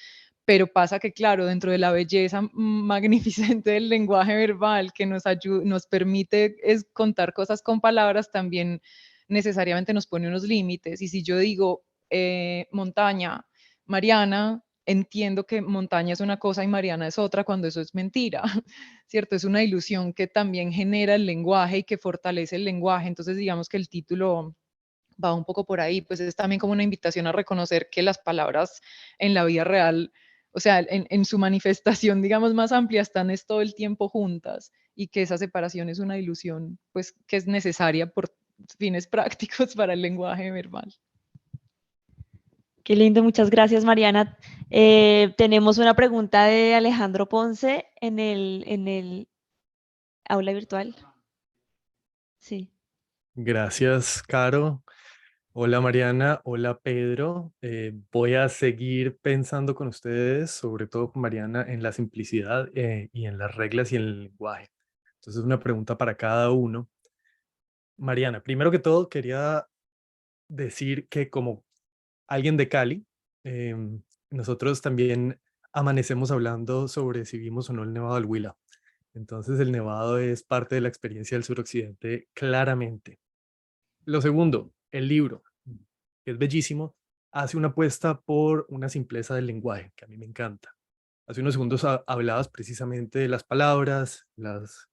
Pero pasa que, claro, dentro de la belleza magnificente del lenguaje verbal que nos permite contar cosas con palabras, también necesariamente nos pone unos límites. Y si yo digo montaña, Mariana, entiendo que montaña es una cosa y Mariana es otra cuando eso es mentira, ¿cierto? Es una ilusión que también genera el lenguaje y que fortalece el lenguaje. Entonces, digamos que el título va un poco por ahí, pues es también como una invitación a reconocer que las palabras en la vida real, o sea, en su manifestación, digamos, más amplia, están es todo el tiempo juntas y que esa separación es una ilusión, pues, que es necesaria por fines prácticos para el lenguaje verbal. Qué lindo, muchas gracias, Mariana. Tenemos una pregunta de Alejandro Ponce en el aula virtual. Sí. Gracias, Caro. Hola Mariana, hola Pedro. Voy a seguir pensando con ustedes, sobre todo con Mariana, en la simplicidad y en las reglas y en el lenguaje. Entonces, una pregunta para cada uno. Mariana, primero que todo, quería decir que como alguien de Cali, nosotros también amanecemos hablando sobre si vimos o no el Nevado del Huila. Entonces, el Nevado es parte de la experiencia del suroccidente, claramente. Lo segundo, el libro, que es bellísimo, hace una apuesta por una simpleza del lenguaje, que a mí me encanta. Hace unos segundos hablabas precisamente de las palabras, las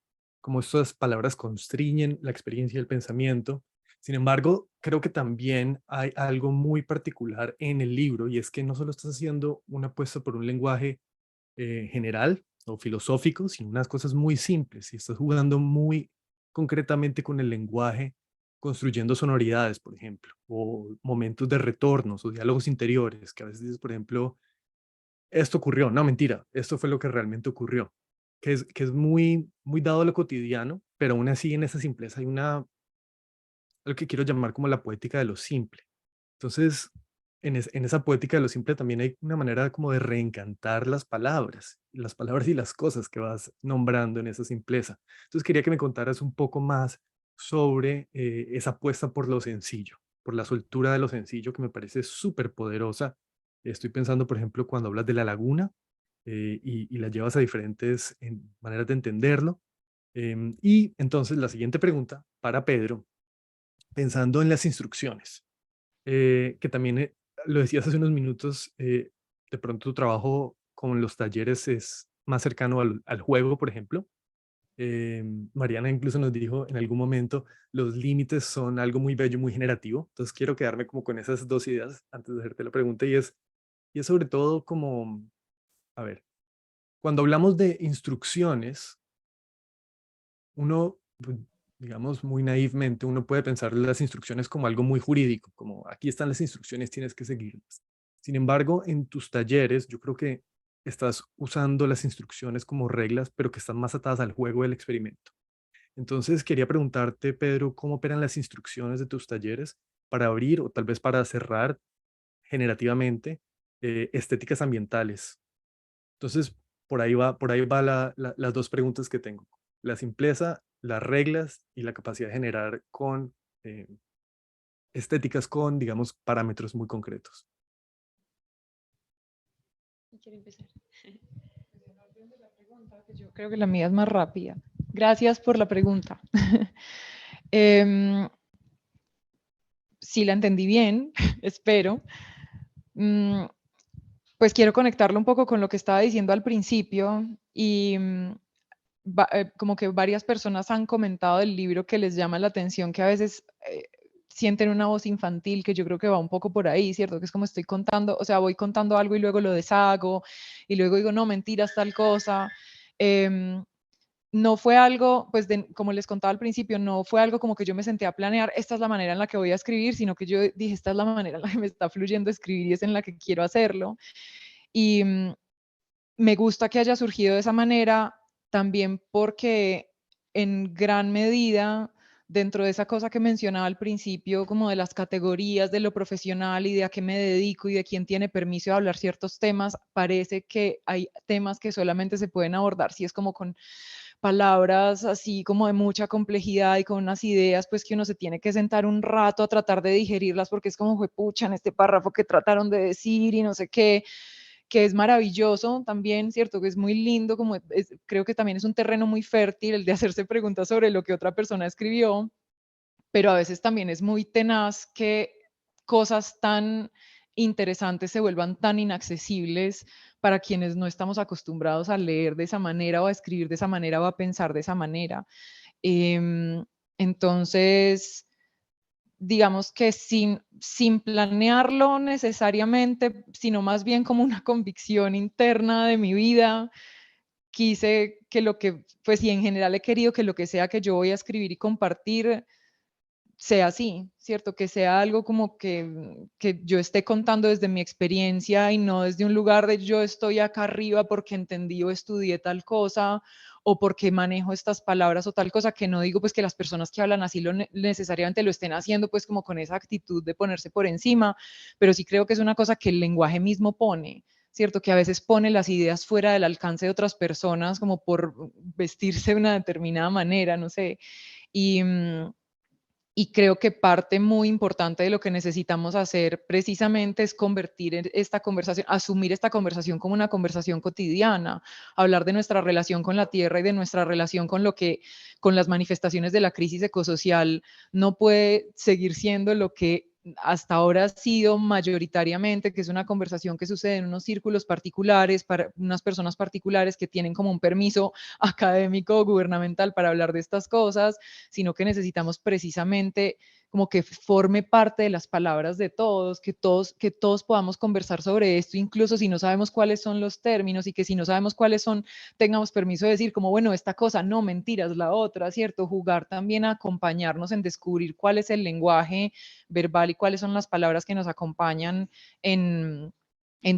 cómo estas palabras constriñen la experiencia y el pensamiento. Sin embargo, creo que también hay algo muy particular en el libro, y es que no solo estás haciendo una apuesta por un lenguaje general o filosófico, sino unas cosas muy simples, y estás jugando muy concretamente con el lenguaje, construyendo sonoridades, por ejemplo, o momentos de retornos o diálogos interiores, que a veces dices, por ejemplo, esto ocurrió, no, mentira, esto fue lo que realmente ocurrió, que es muy, muy dado a lo cotidiano, pero aún así en esa simpleza hay lo que quiero llamar como la poética de lo simple. Entonces, en esa poética de lo simple también hay una manera como de reencantar las palabras y las cosas que vas nombrando en esa simpleza. Entonces quería que me contaras un poco más sobre esa apuesta por lo sencillo, por la soltura de lo sencillo, que me parece súper poderosa. Estoy pensando, por ejemplo, cuando hablas de la laguna y la llevas a diferentes maneras de entenderlo. Y entonces la siguiente pregunta para Pedro, pensando en las instrucciones, que también lo decías hace unos minutos, de pronto tu trabajo con los talleres es más cercano al juego, por ejemplo. Mariana incluso nos dijo en algún momento, los límites son algo muy bello, muy generativo. Entonces quiero quedarme como con esas dos ideas antes de hacerte la pregunta, y es sobre todo como, a ver, cuando hablamos de instrucciones, uno, pues, digamos, muy naivmente, uno puede pensar las instrucciones como algo muy jurídico, como aquí están las instrucciones, tienes que seguirlas. Sin embargo, en tus talleres, yo creo que estás usando las instrucciones como reglas, pero que están más atadas al juego del experimento. Entonces, quería preguntarte, Pedro, ¿cómo operan las instrucciones de tus talleres para abrir o tal vez para cerrar generativamente estéticas ambientales? Entonces, por ahí va las dos preguntas que tengo. La simpleza, las reglas y la capacidad de generar con eh, estéticas con, digamos, parámetros muy concretos. ¿Quiere empezar? Yo creo que la mía es más rápida. Gracias por la pregunta. Em, si la entendí bien, espero. Pues quiero conectarlo un poco con lo que estaba diciendo al principio y como que varias personas han comentado del libro que les llama la atención que a veces sienten una voz infantil, que yo creo que va un poco por ahí, ¿cierto? Que es como estoy contando, o sea, voy contando algo y luego lo deshago y luego digo, no, mentiras, tal cosa. No fue algo, pues como les contaba al principio, no fue algo como que yo me senté a planear, esta es la manera en la que voy a escribir, sino que yo dije, esta es la manera en la que me está fluyendo escribir y es en la que quiero hacerlo. Y me gusta que haya surgido de esa manera también porque en gran medida, dentro de esa cosa que mencionaba al principio, como de las categorías de lo profesional y de a qué me dedico y de quién tiene permiso de hablar ciertos temas, parece que hay temas que solamente se pueden abordar si es como con palabras así como de mucha complejidad y con unas ideas pues que uno se tiene que sentar un rato a tratar de digerirlas porque es como, pucha, en este párrafo que trataron de decir y no sé qué, que es maravilloso también, ¿cierto? Que es muy lindo, como creo que también es un terreno muy fértil el de hacerse preguntas sobre lo que otra persona escribió, pero a veces también es muy tenaz que cosas tan interesantes se vuelvan tan inaccesibles para quienes no estamos acostumbrados a leer de esa manera o a escribir de esa manera o a pensar de esa manera. Entonces, digamos que sin planearlo necesariamente, sino más bien como una convicción interna de mi vida, quise que lo que, pues y en general he querido que lo que sea que yo voy a escribir y compartir sea así, ¿cierto? Que sea algo como que yo esté contando desde mi experiencia y no desde un lugar de yo estoy acá arriba porque entendí o estudié tal cosa o porque manejo estas palabras o tal cosa, que no digo pues que las personas que hablan así necesariamente lo estén haciendo pues como con esa actitud de ponerse por encima, pero sí creo que es una cosa que el lenguaje mismo pone, ¿cierto? Que a veces pone las ideas fuera del alcance de otras personas como por vestirse de una determinada manera, no sé. Y, y creo que parte muy importante de lo que necesitamos hacer precisamente es convertir esta conversación, asumir esta conversación como una conversación cotidiana, hablar de nuestra relación con la tierra y de nuestra relación con con las manifestaciones de la crisis ecosocial no puede seguir siendo lo que hasta ahora ha sido mayoritariamente que es una conversación que sucede en unos círculos particulares, para unas personas particulares que tienen como un permiso académico o gubernamental para hablar de estas cosas, sino que necesitamos precisamente como que forme parte de las palabras de todos, que todos podamos conversar sobre esto, incluso si no sabemos cuáles son los términos y que si no sabemos cuáles son, tengamos permiso de decir como, bueno, esta cosa, no, mentiras, la otra, ¿cierto? Jugar también a acompañarnos en descubrir cuál es el lenguaje verbal y cuáles son las palabras que nos acompañan en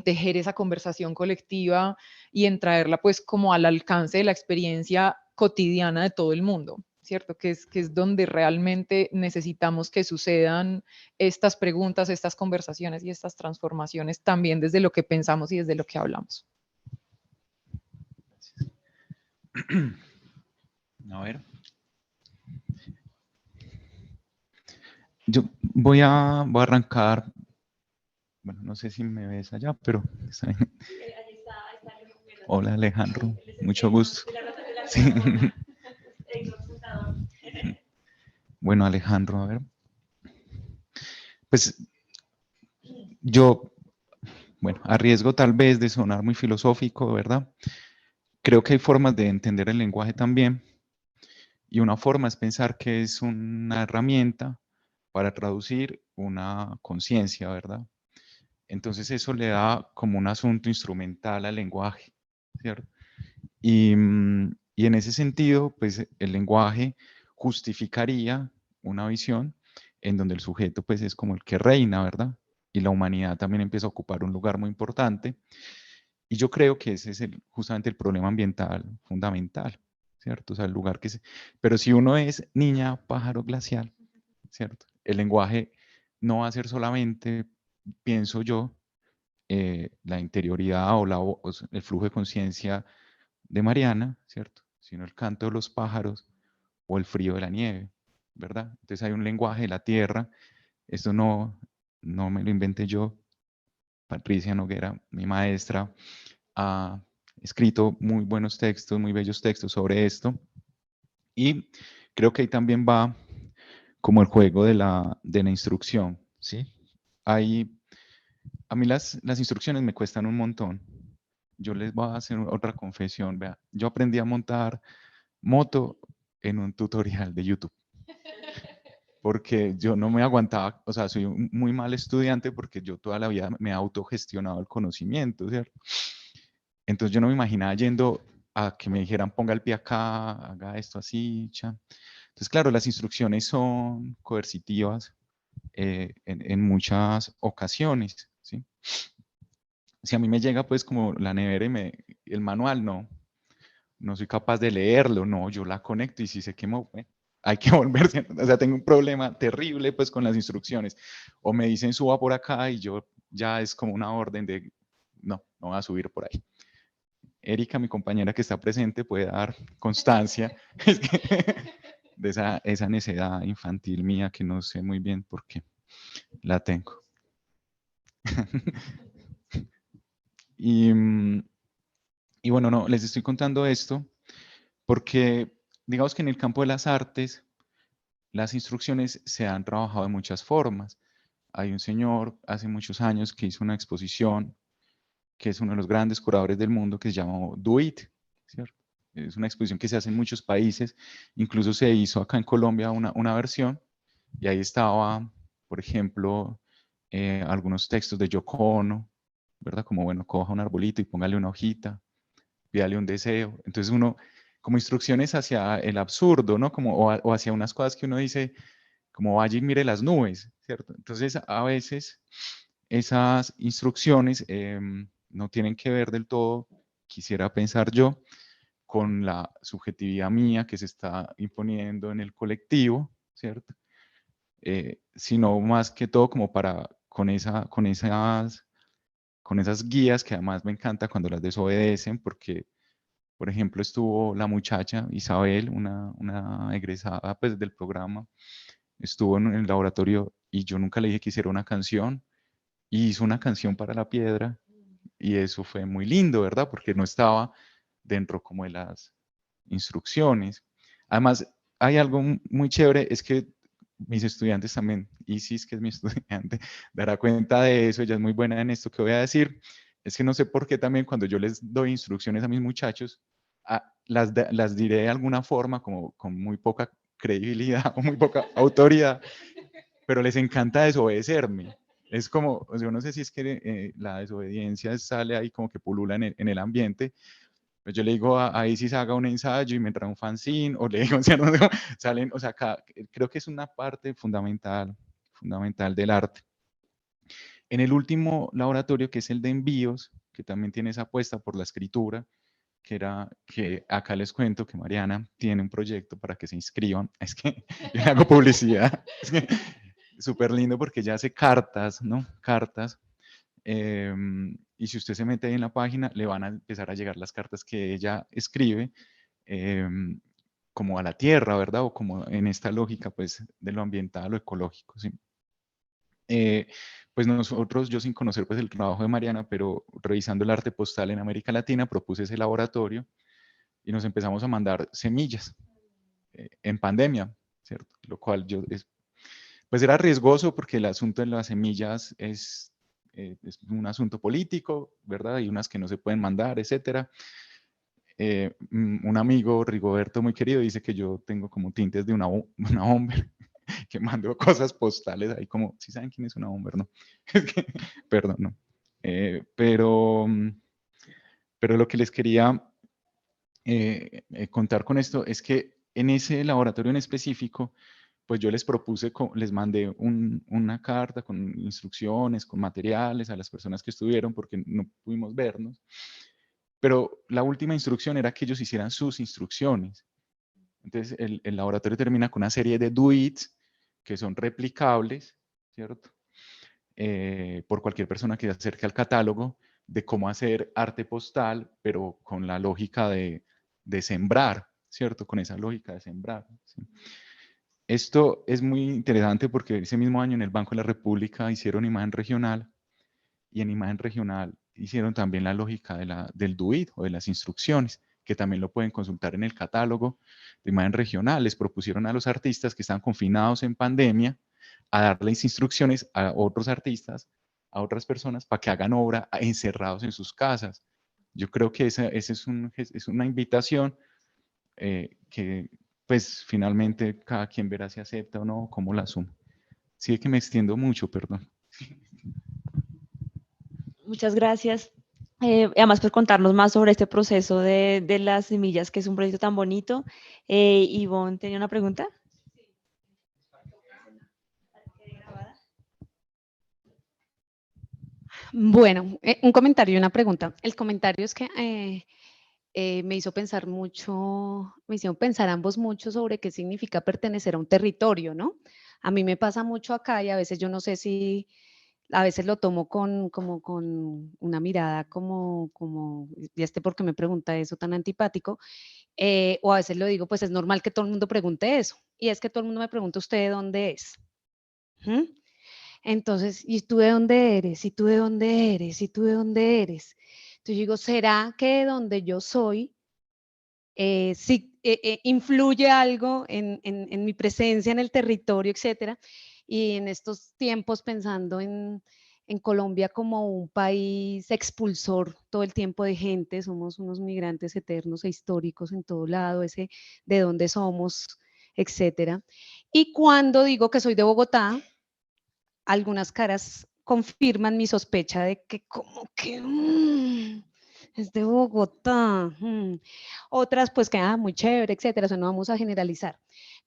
tejer esa conversación colectiva y en traerla pues como al alcance de la experiencia cotidiana de todo el mundo, ¿cierto? Que es donde realmente necesitamos que sucedan estas preguntas, estas conversaciones y estas transformaciones también desde lo que pensamos y desde lo que hablamos. A ver. Yo voy a arrancar, bueno, no sé si me ves allá, pero está bien. Hola Alejandro, mucho gusto. Sí. Bueno, Alejandro, a ver. Pues yo, bueno, a riesgo tal vez de sonar muy filosófico, ¿verdad? Creo que hay formas de entender el lenguaje también. Y una forma es pensar que es una herramienta para traducir una conciencia, ¿verdad? Entonces eso le da como un asunto instrumental al lenguaje, ¿cierto? Y en ese sentido, pues el lenguaje justificaría una visión en donde el sujeto pues es como el que reina, ¿verdad? Y la humanidad también empieza a ocupar un lugar muy importante. Y yo creo que ese es justamente el problema ambiental fundamental, ¿cierto? O sea, el lugar que se... Pero si uno es niña pájaro glacial, ¿cierto? El lenguaje no va a ser solamente, pienso yo, la interioridad o sea, el flujo de conciencia de Mariana, ¿cierto? Sino el canto de los pájaros o el frío de la nieve, ¿verdad? Entonces hay un lenguaje de la tierra. Esto no me lo inventé yo. Patricia Noguera, mi maestra, ha escrito muy buenos textos, muy bellos textos sobre esto. Y creo que ahí también va como el juego de la instrucción, ¿sí? A mí las instrucciones me cuestan un montón. Yo les voy a hacer otra confesión. Vea, yo aprendí a montar moto en un tutorial de YouTube. Porque yo no me aguantaba, o sea, soy un muy mal estudiante porque yo toda la vida me he autogestionado el conocimiento, ¿cierto? Entonces yo no me imaginaba yendo a que me dijeran ponga el pie acá, haga esto así, cha. Entonces, claro, las instrucciones son coercitivas en muchas ocasiones, ¿sí? Si a mí me llega pues como la nevera y el manual, no soy capaz de leerlo, no, yo la conecto y si se quemó, hay que volverse, o sea, tengo un problema terrible pues con las instrucciones. O me dicen suba por acá y yo ya es como una orden de, no voy a subir por ahí. Erika, mi compañera que está presente, puede dar constancia de esa necedad infantil mía que no sé muy bien por qué la tengo. y bueno, no, les estoy contando esto porque digamos que en el campo de las artes las instrucciones se han trabajado de muchas formas. Hay un señor hace muchos años que hizo una exposición que es uno de los grandes curadores del mundo que se llama Do It, ¿cierto? Es una exposición que se hace en muchos países, incluso se hizo acá en Colombia una versión y ahí estaba, por ejemplo, algunos textos de Yoko Ono, ¿verdad? Como, bueno, coja un arbolito y póngale una hojita, pídale un deseo. Entonces uno, como instrucciones hacia el absurdo, ¿no? Como, o hacia unas cosas que uno dice, como vaya y mire las nubes, ¿cierto? Entonces a veces esas instrucciones no tienen que ver del todo, quisiera pensar yo, con la subjetividad mía que se está imponiendo en el colectivo, ¿cierto? Sino más que todo como para, con esas guías que además me encanta cuando las desobedecen, porque, por ejemplo, estuvo la muchacha Isabel, una egresada pues, del programa, estuvo en el laboratorio y yo nunca le dije que hiciera una canción, y hizo una canción para la piedra, y eso fue muy lindo, ¿verdad? Porque no estaba dentro como de las instrucciones. Además, hay algo muy chévere, es que mis estudiantes también, Isis, que es mi estudiante, dará cuenta de eso, ella es muy buena en esto que voy a decir, es que no sé por qué también cuando yo les doy instrucciones a mis muchachos, las diré de alguna forma como con muy poca credibilidad o muy poca autoridad, pero les encanta desobedecerme. Es como, yo no sé si es que la desobediencia sale ahí como que pulula en el ambiente. Pues yo le digo a Isis haga un ensayo y me trae un fanzine, o le digo, ¿cierto? Salen, o sea, creo que es una parte fundamental del arte. En el último laboratorio, que es el de envíos, que también tiene esa apuesta por la escritura, que acá les cuento que Mariana tiene un proyecto para que se inscriban. Es que yo le hago publicidad. Es que súper lindo porque ella hace cartas, ¿no? Cartas. Y si usted se mete ahí en la página, le van a empezar a llegar las cartas que ella escribe, como a la tierra, ¿verdad? O como en esta lógica, pues, de lo ambiental o ecológico, ¿sí? Pues nosotros, yo sin conocer pues el trabajo de Mariana, pero revisando el arte postal en América Latina, propuse ese laboratorio y nos empezamos a mandar semillas en pandemia, ¿cierto? Lo cual pues era riesgoso porque el asunto de las semillas es un asunto político, ¿verdad? Hay unas que no se pueden mandar, etcétera. Un amigo, Rigoberto, muy querido, dice que yo tengo como tintes de una bomber, que mando cosas postales ahí como, ¿sí saben quién es una bomber, no? Perdón, no. Pero lo que les quería contar con esto es que en ese laboratorio en específico, pues yo les propuse, les mandé una carta con instrucciones, con materiales a las personas que estuvieron porque no pudimos vernos, pero la última instrucción era que ellos hicieran sus instrucciones. Entonces el laboratorio termina con una serie de do-its que son replicables, ¿cierto? Por cualquier persona que se acerque al catálogo de cómo hacer arte postal, pero con la lógica de sembrar, ¿cierto? Con esa lógica de sembrar, ¿sí? Esto es muy interesante porque ese mismo año en el Banco de la República hicieron imagen regional y en imagen regional hicieron también la lógica del DUIT o de las instrucciones, que también lo pueden consultar en el catálogo de imagen regional. Les propusieron a los artistas que están confinados en pandemia a darles instrucciones a otros artistas, a otras personas, para que hagan obra encerrados en sus casas. Yo creo que esa es una invitación que pues finalmente cada quien verá si acepta o no, cómo la asume. Sí que me extiendo mucho, perdón. Muchas gracias. Además, por contarnos más sobre este proceso de las semillas, que es un proyecto tan bonito. Ivonne, ¿tenía una pregunta? Bueno, un comentario y una pregunta. El comentario es que me hizo pensar mucho, me hicieron pensar ambos mucho sobre qué significa pertenecer a un territorio, ¿no? A mí me pasa mucho acá y a veces yo no sé si, a veces lo tomo como con una mirada como, y por qué me pregunta eso tan antipático, o a veces lo digo, pues es normal que todo el mundo pregunte eso, y es que todo el mundo me pregunta, ¿usted de dónde es? ¿Mm? Entonces, ¿y tú de dónde eres? ¿Y tú de dónde eres? ¿Y tú de dónde eres? Entonces yo digo, ¿será que de donde yo soy sí, influye algo en mi presencia en el territorio, etcétera? Y en estos tiempos pensando en Colombia como un país expulsor todo el tiempo de gente, somos unos migrantes eternos e históricos en todo lado, ese de dónde somos, etcétera. Y cuando digo que soy de Bogotá, algunas caras confirman mi sospecha de que como que es de Bogotá. Otras pues que muy chévere, etcétera, o sea, no vamos a generalizar.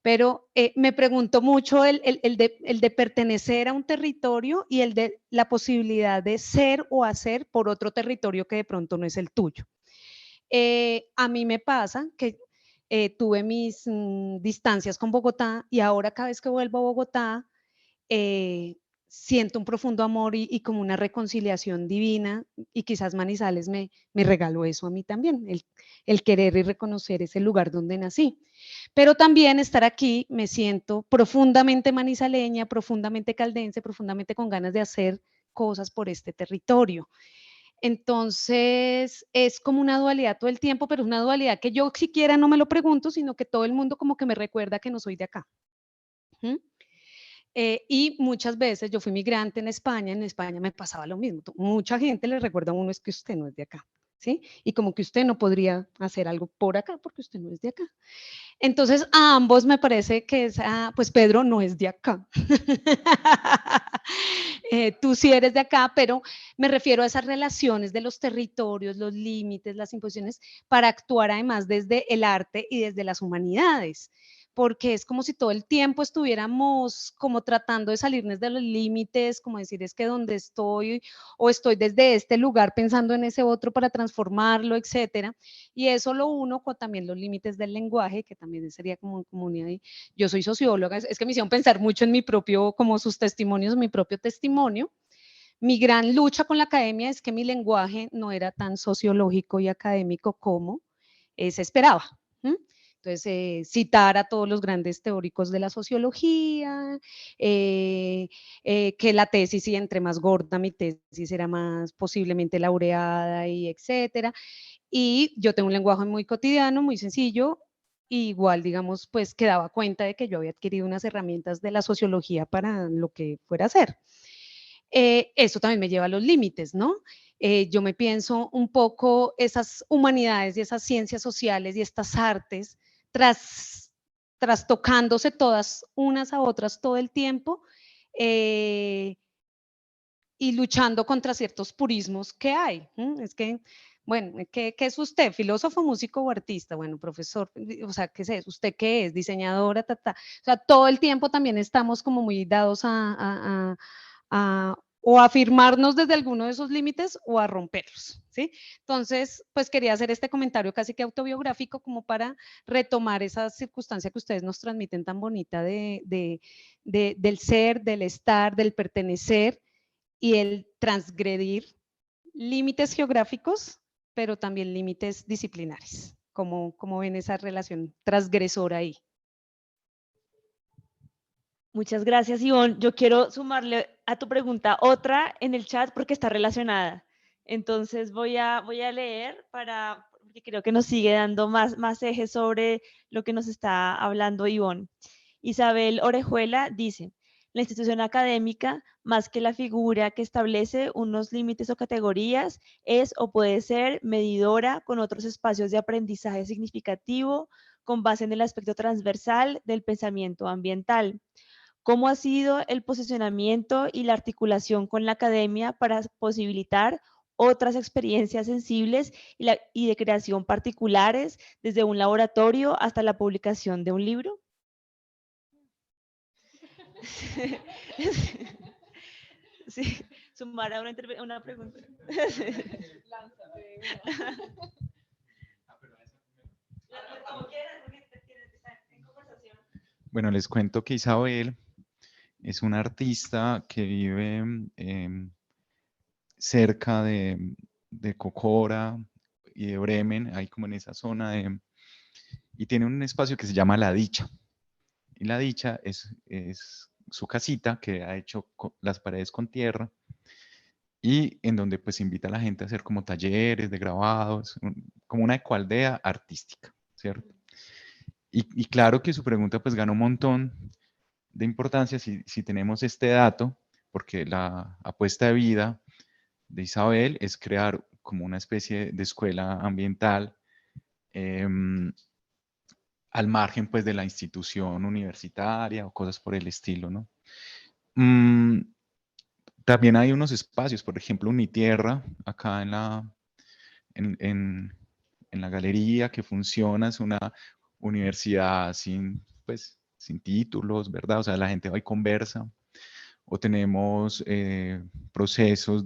Pero me pregunto mucho el de pertenecer a un territorio y el de la posibilidad de ser o hacer por otro territorio que de pronto no es el tuyo. A mí me pasa que tuve mis distancias con Bogotá y ahora cada vez que vuelvo a Bogotá, siento un profundo amor y como una reconciliación divina, y quizás Manizales me regaló eso a mí también, el querer y reconocer ese lugar donde nací. Pero también estar aquí me siento profundamente manizaleña, profundamente caldense, profundamente con ganas de hacer cosas por este territorio. Entonces es como una dualidad todo el tiempo, pero es una dualidad que yo siquiera no me lo pregunto, sino que todo el mundo como que me recuerda que no soy de acá. Y muchas veces yo fui migrante en España me pasaba lo mismo. Mucha gente le recuerda a uno es que usted no es de acá, ¿sí? Y como que usted no podría hacer algo por acá porque usted no es de acá. Entonces, a ambos me parece que pues Pedro no es de acá. Tú sí eres de acá, pero me refiero a esas relaciones de los territorios, los límites, las imposiciones, para actuar además desde el arte y desde las humanidades, porque es como si todo el tiempo estuviéramos como tratando de salirnos de los límites, como decir es que donde estoy o estoy desde este lugar pensando en ese otro para transformarlo, etcétera. Y eso lo uno con también los límites del lenguaje, que también sería como comunidad. Yo soy socióloga, es que me hicieron pensar mucho en mi propio, como sus testimonios, mi propio testimonio. Mi gran lucha con la academia es que mi lenguaje no era tan sociológico y académico como se esperaba. Entonces, citar a todos los grandes teóricos de la sociología, que la tesis, y entre más gorda mi tesis, era más posiblemente laureada, y etcétera. Y yo tengo un lenguaje muy cotidiano, muy sencillo, igual, digamos, pues que daba cuenta de que yo había adquirido unas herramientas de la sociología para lo que fuera a hacer. Eso también me lleva a los límites, ¿no? Yo me pienso un poco esas humanidades y esas ciencias sociales y estas artes trastocándose todas unas a otras todo el tiempo y luchando contra ciertos purismos que hay. Es que, bueno, ¿qué es usted? ¿Filósofo, músico o artista? Bueno, profesor, o sea, ¿qué es eso? ¿Usted qué es? Diseñadora, O sea, todo el tiempo también estamos como muy dados a o afirmarnos desde alguno de esos límites o a romperlos, ¿sí? Entonces, pues quería hacer este comentario casi que autobiográfico como para retomar esa circunstancia que ustedes nos transmiten tan bonita del ser, del estar, del pertenecer y el transgredir límites geográficos, pero también límites disciplinares. ¿Cómo ven esa relación transgresora ahí? Muchas gracias, Ivonne. Yo quiero sumarle a tu pregunta otra en el chat porque está relacionada. Entonces voy a leer porque creo que nos sigue dando más ejes sobre lo que nos está hablando Ivonne. Isabel Orejuela dice, la institución académica, más que la figura que establece unos límites o categorías, es o puede ser medidora con otros espacios de aprendizaje significativo con base en el aspecto transversal del pensamiento ambiental. ¿Cómo ha sido el posicionamiento y la articulación con la academia para posibilitar otras experiencias sensibles y de creación particulares, desde un laboratorio hasta la publicación de un libro? Sí, sumar a una pregunta. Bueno, les cuento que Isabel es una artista que vive cerca de Cocora y de Bremen, ahí como en esa zona, y tiene un espacio que se llama La Dicha. Y La Dicha es su casita que ha hecho las paredes con tierra y en donde pues invita a la gente a hacer como talleres de grabados, como una ecoaldea artística, ¿cierto? Y claro que su pregunta pues gana un montón de importancia si tenemos este dato, porque la apuesta de vida de Isabel es crear como una especie de escuela ambiental al margen pues de la institución universitaria o cosas por el estilo, ¿no? También hay unos espacios, por ejemplo, Unitierra, acá en la galería que funciona, es una universidad sin títulos, ¿verdad? O sea, la gente va y conversa. O tenemos procesos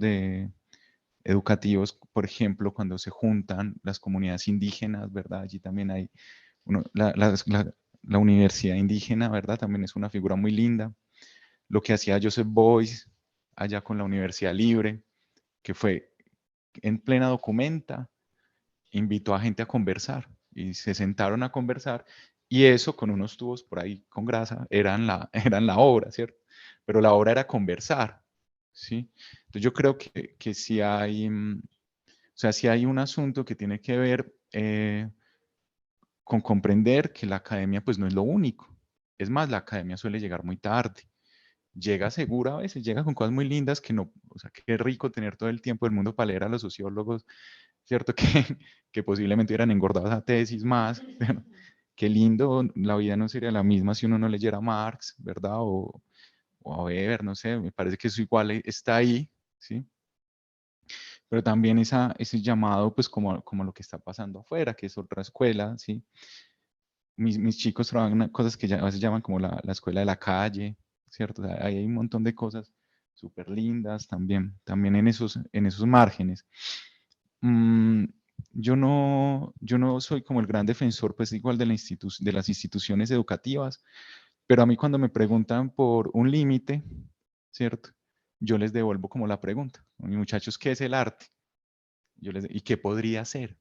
educativos, por ejemplo, cuando se juntan las comunidades indígenas, ¿verdad? Allí también hay la universidad indígena, ¿verdad? También es una figura muy linda. Lo que hacía Joseph Beuys allá con la Universidad Libre, que fue en plena documenta, invitó a gente a conversar y se sentaron a conversar y eso con unos tubos por ahí con grasa eran la obra, ¿cierto? Pero la obra era conversar, ¿sí? Entonces yo creo que sí hay, o sea, sí hay un asunto que tiene que ver con comprender que la academia pues no es lo único. Es más, la academia suele llegar muy tarde llega segura a veces, llega con cosas muy lindas que no, o sea, qué rico tener todo el tiempo del mundo para leer a los sociólogos, ¿cierto? Que posiblemente hubieran engordado esa tesis más. Qué lindo, la vida no sería la misma si uno no leyera a Marx, ¿verdad? O a Weber, no sé, me parece que eso igual está ahí, ¿sí? Pero también ese llamado, pues como lo que está pasando afuera, que es otra escuela, ¿sí? Mis chicos trabajan en cosas que a veces llaman como la escuela de la calle, ¿cierto? O sea, ahí hay un montón de cosas súper lindas también en esos márgenes. Mm, yo no soy como el gran defensor, pues igual de de las instituciones educativas, pero a mí cuando me preguntan por un límite, ¿cierto? Yo les devuelvo como la pregunta. Mis muchachos, ¿qué es el arte? ¿Y qué podría ser?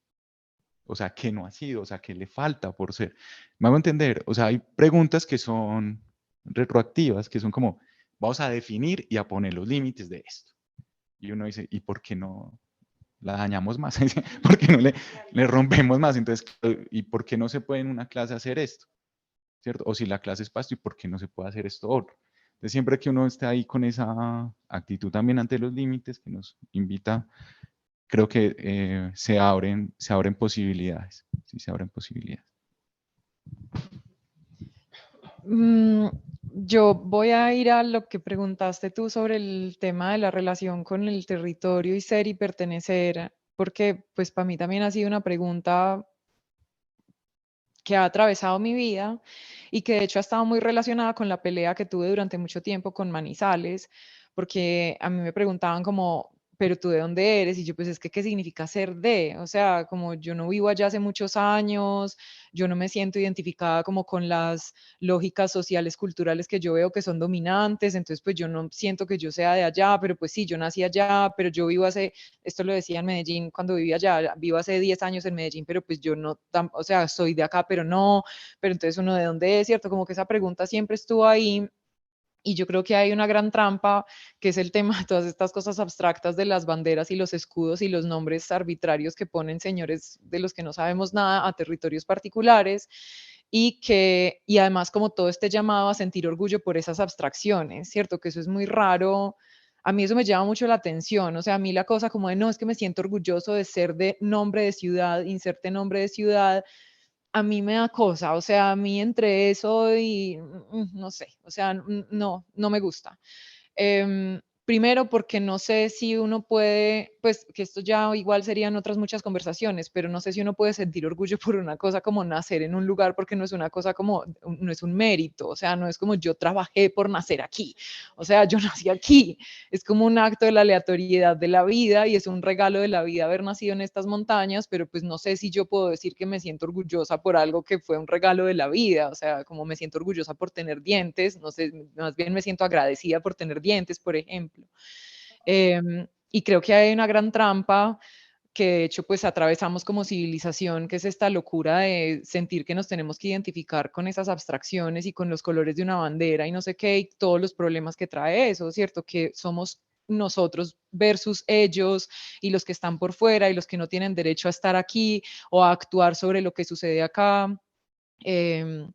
O sea, ¿qué no ha sido? O sea, ¿qué le falta por ser? Me hago entender. O sea, hay preguntas que son retroactivas, que son como, vamos a definir y a poner los límites de esto. Y uno dice, ¿y por qué no la dañamos más? ¿Por qué no le rompemos más? Entonces, ¿y por qué no se puede en una clase hacer esto? ¿Cierto? O si la clase es pasto, ¿y por qué no se puede hacer esto otro? Entonces, siempre que uno esté ahí con esa actitud también ante los límites que nos invita, creo que se abren posibilidades. Sí, se abren posibilidades. Yo voy a ir a lo que preguntaste tú sobre el tema de la relación con el territorio y ser y pertenecer, porque pues para mí también ha sido una pregunta que ha atravesado mi vida y que de hecho ha estado muy relacionada con la pelea que tuve durante mucho tiempo con Manizales, porque a mí me preguntaban como, pero tú de dónde eres, y yo pues es que qué significa ser de, o sea, como yo no vivo allá hace muchos años, yo no me siento identificada como con las lógicas sociales, culturales que yo veo que son dominantes, entonces pues yo no siento que yo sea de allá, pero pues sí, yo nací allá, pero yo vivo hace, esto lo decía en Medellín cuando vivía allá, vivo hace 10 años en Medellín, pero pues yo no, o sea, soy de acá, pero no, pero entonces uno de dónde es, ¿cierto? Como que esa pregunta siempre estuvo ahí. Y yo creo que hay una gran trampa, que es el tema de todas estas cosas abstractas de las banderas y los escudos y los nombres arbitrarios que ponen señores de los que no sabemos nada a territorios particulares y además como todo este llamado a sentir orgullo por esas abstracciones, ¿cierto? Que eso es muy raro. A mí eso me llama mucho la atención, o sea, a mí la cosa como de no, es que me siento orgulloso de ser de nombre de ciudad, inserte nombre de ciudad, a mí me da cosa, o sea, a mí entre eso y no sé, o sea, no, no me gusta. Primero porque no sé si uno puede, pues que esto ya igual serían otras muchas conversaciones, pero no sé si uno puede sentir orgullo por una cosa como nacer en un lugar, porque no es una cosa como, no es un mérito, o sea, no es como yo trabajé por nacer aquí, o sea, yo nací aquí, es como un acto de la aleatoriedad de la vida y es un regalo de la vida haber nacido en estas montañas, pero pues no sé si yo puedo decir que me siento orgullosa por algo que fue un regalo de la vida, o sea, como me siento orgullosa por tener dientes, no sé, más bien me siento agradecida por tener dientes, por ejemplo. Y creo que hay una gran trampa que de hecho pues atravesamos como civilización, que es esta locura de sentir que nos tenemos que identificar con esas abstracciones y con los colores de una bandera y no sé qué, y todos los problemas que trae eso, ¿cierto? Que somos nosotros versus ellos y los que están por fuera y los que no tienen derecho a estar aquí o a actuar sobre lo que sucede acá. Eh,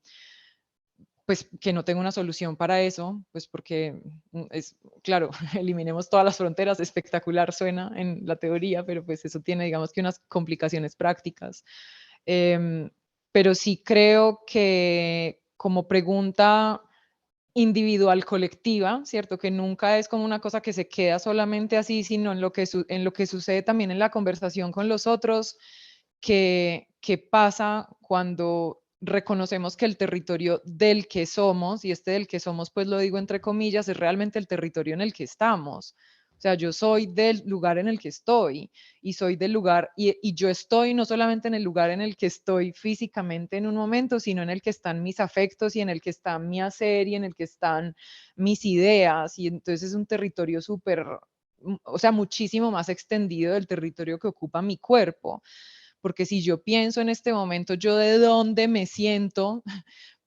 pues que no tengo una solución para eso, pues porque es, claro, eliminemos todas las fronteras, espectacular suena en la teoría, pero pues eso tiene, digamos que unas complicaciones prácticas. Eh, pero sí creo que como pregunta individual colectiva, ¿cierto? Que nunca es como una cosa que se queda solamente así, sino en lo que, en lo que sucede también en la conversación con los otros, que pasa cuando reconocemos que el territorio del que somos, y este del que somos, pues lo digo entre comillas, es realmente el territorio en el que estamos. O sea, yo soy del lugar en el que estoy y soy del lugar, y yo estoy no solamente en el lugar en el que estoy físicamente en un momento, sino en el que están mis afectos y en el que está mi hacer y en el que están mis ideas. Y entonces es un territorio súper, o sea, muchísimo más extendido del territorio que ocupa mi cuerpo. Porque si yo pienso en este momento, yo de dónde me siento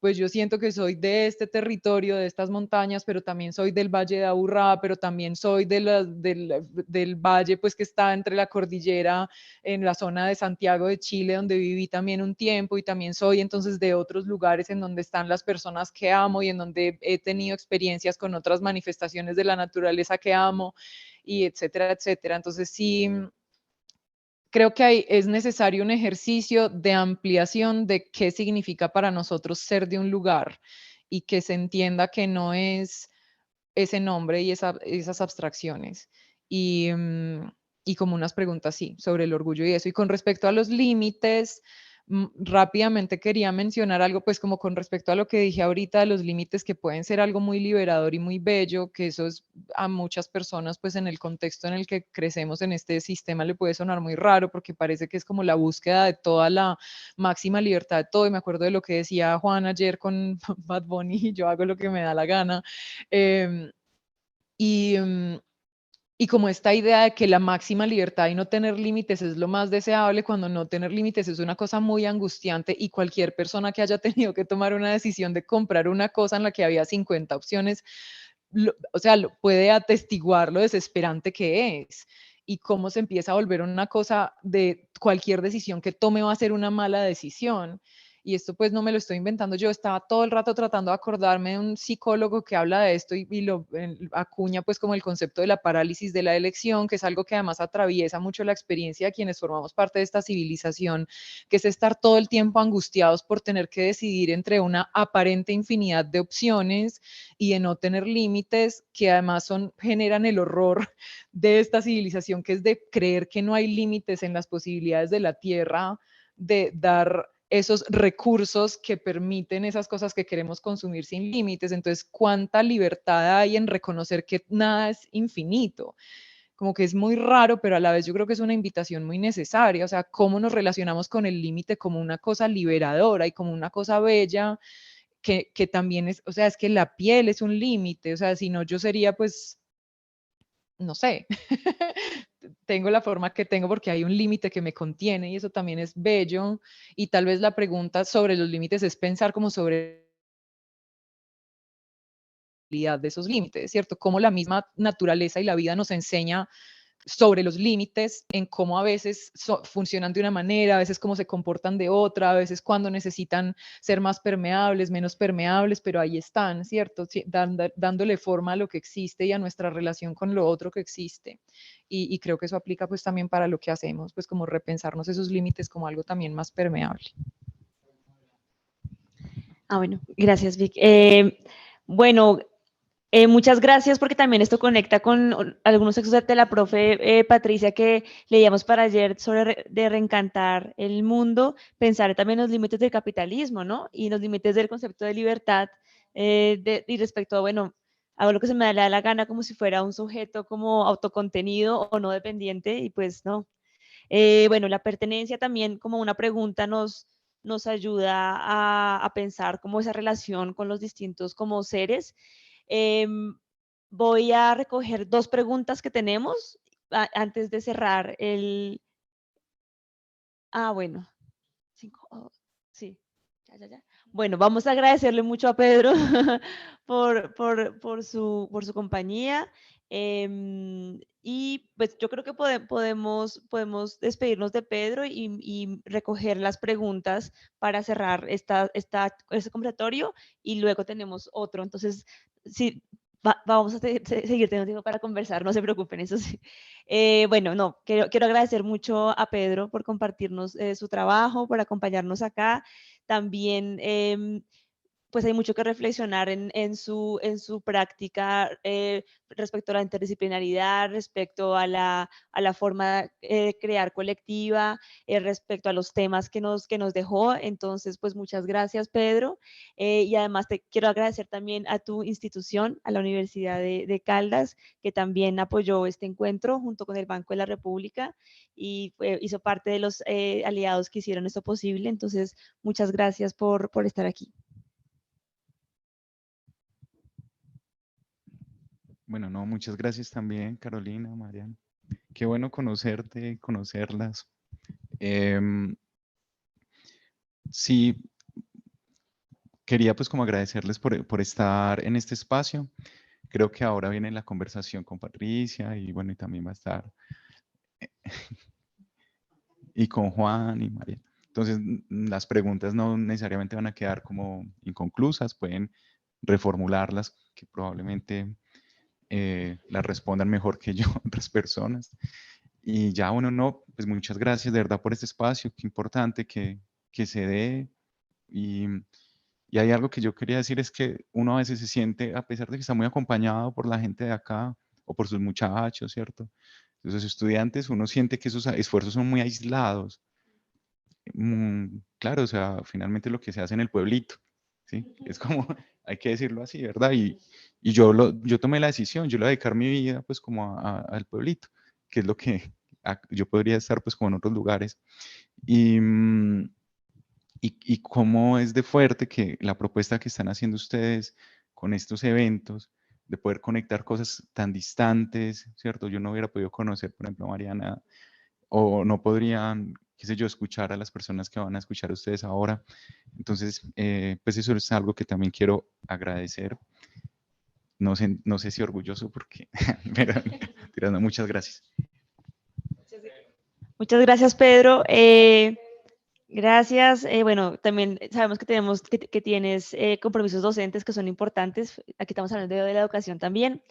pues yo siento que soy de este territorio, de estas montañas, pero también soy del Valle de Aburrá, pero también soy del valle pues que está entre la cordillera en la zona de Santiago de Chile, donde viví también un tiempo, y también soy entonces de otros lugares en donde están las personas que amo y en donde he tenido experiencias con otras manifestaciones de la naturaleza que amo, y etcétera, etcétera. Entonces sí, creo que es necesario un ejercicio de ampliación de qué significa para nosotros ser de un lugar, y que se entienda que no es ese nombre y esas abstracciones. Y, y como unas preguntas, sí, sobre el orgullo y eso. Y con respecto a los límites, rápidamente quería mencionar algo, pues como con respecto a lo que dije ahorita, de los límites, que pueden ser algo muy liberador y muy bello, que eso es a muchas personas, pues en el contexto en el que crecemos en este sistema, le puede sonar muy raro, porque parece que es como la búsqueda de toda la máxima libertad de todo. Y me acuerdo de lo que decía Juan ayer con Bad Bunny, yo hago lo que me da la gana. Y, y como esta idea de que la máxima libertad y no tener límites es lo más deseable, cuando no tener límites es una cosa muy angustiante, y cualquier persona que haya tenido que tomar una decisión de comprar una cosa en la que había 50 opciones, o sea, puede atestiguar lo desesperante que es, y cómo se empieza a volver una cosa de cualquier decisión que tome va a ser una mala decisión. Y esto pues no me lo estoy inventando yo, estaba todo el rato tratando de acordarme de un psicólogo que habla de esto, y lo acuña pues como el concepto de la parálisis de la elección, que es algo que además atraviesa mucho la experiencia de quienes formamos parte de esta civilización, que es estar todo el tiempo angustiados por tener que decidir entre una aparente infinidad de opciones y de no tener límites, que además generan el horror de esta civilización, que es de creer que no hay límites en las posibilidades de la Tierra de dar esos recursos que permiten esas cosas que queremos consumir sin límites. Entonces, ¿cuánta libertad hay en reconocer que nada es infinito? Como que es muy raro, pero a la vez yo creo que es una invitación muy necesaria. O sea, cómo nos relacionamos con el límite como una cosa liberadora y como una cosa bella, que también es, o sea, es que la piel es un límite. O sea, si no, yo sería pues, no sé, tengo la forma que tengo porque hay un límite que me contiene, y eso también es bello. Y tal vez la pregunta sobre los límites es pensar como sobre de esos límites, ¿cierto? Cómo la misma naturaleza y la vida nos enseña sobre los límites, en cómo a veces funcionan de una manera, a veces cómo se comportan de otra, a veces cuando necesitan ser más permeables, menos permeables, pero ahí están, ¿cierto? Dándole forma a lo que existe y a nuestra relación con lo otro que existe. Y creo que eso aplica pues también para lo que hacemos, pues como repensarnos esos límites como algo también más permeable. Bueno, gracias, Vic. Bueno, muchas gracias, porque también esto conecta con algunos textos de la profe Patricia que leíamos para ayer sobre de reencantar el mundo, pensar también en los límites del capitalismo, ¿no? Y los límites del concepto de libertad, y respecto a, bueno, hago lo que se me da la gana como si fuera un sujeto como autocontenido o no dependiente, y pues no. Bueno, la pertenencia también como una pregunta nos ayuda a pensar como esa relación con los distintos como seres. Voy a recoger dos preguntas que tenemos antes de cerrar el... Bueno, 5, sí, ya. Bueno, vamos a agradecerle mucho a Pedro por su compañía. Y pues yo creo que podemos despedirnos de Pedro y recoger las preguntas para cerrar este conversatorio, y luego tenemos otro. Entonces, sí, vamos a seguir teniendo tiempo para conversar, no se preocupen, eso sí. Bueno, no, quiero agradecer mucho a Pedro por compartirnos su trabajo, por acompañarnos acá. También, pues hay mucho que reflexionar en su práctica, respecto a la interdisciplinaridad, respecto a la forma de crear colectiva, respecto a los temas que nos dejó. Entonces, pues muchas gracias, Pedro. Y además te quiero agradecer también a tu institución, a la Universidad de Caldas, que también apoyó este encuentro junto con el Banco de la República, y hizo parte de los aliados que hicieron esto posible. Entonces, muchas gracias por estar aquí. Bueno, no, muchas gracias también, Carolina, Mariana. Qué bueno conocerte, conocerlas. Sí, quería pues como agradecerles por estar en este espacio. Creo que ahora viene la conversación con Patricia y bueno, y también va a estar y con Juan y María. Entonces, las preguntas no necesariamente van a quedar como inconclusas, pueden reformularlas, que probablemente las respondan mejor que yo otras personas. Y ya, bueno, no, pues muchas gracias de verdad por este espacio, qué importante que se dé. Y hay algo que yo quería decir, es que uno a veces se siente, a pesar de que está muy acompañado por la gente de acá o por sus muchachos, ¿cierto? Los estudiantes, uno siente que esos esfuerzos son muy aislados. Claro, o sea, finalmente lo que se hace en el pueblito, ¿sí? Es como, hay que decirlo así, ¿verdad? Y yo tomé la decisión, yo le voy a dedicar mi vida pues como al pueblito, que es lo que yo podría estar pues como en otros lugares. Y, y cómo es de fuerte que la propuesta que están haciendo ustedes con estos eventos, de poder conectar cosas tan distantes, ¿cierto? Yo no hubiera podido conocer, por ejemplo, a Mariana, o no podrían, qué sé yo, escuchar a las personas que van a escuchar a ustedes ahora. Entonces, pues eso es algo que también quiero agradecer. No sé si orgulloso porque, pero tirando, muchas gracias. Muchas gracias, Pedro. Gracias. Bueno, también sabemos que que tienes compromisos docentes que son importantes. Aquí estamos hablando de la educación también.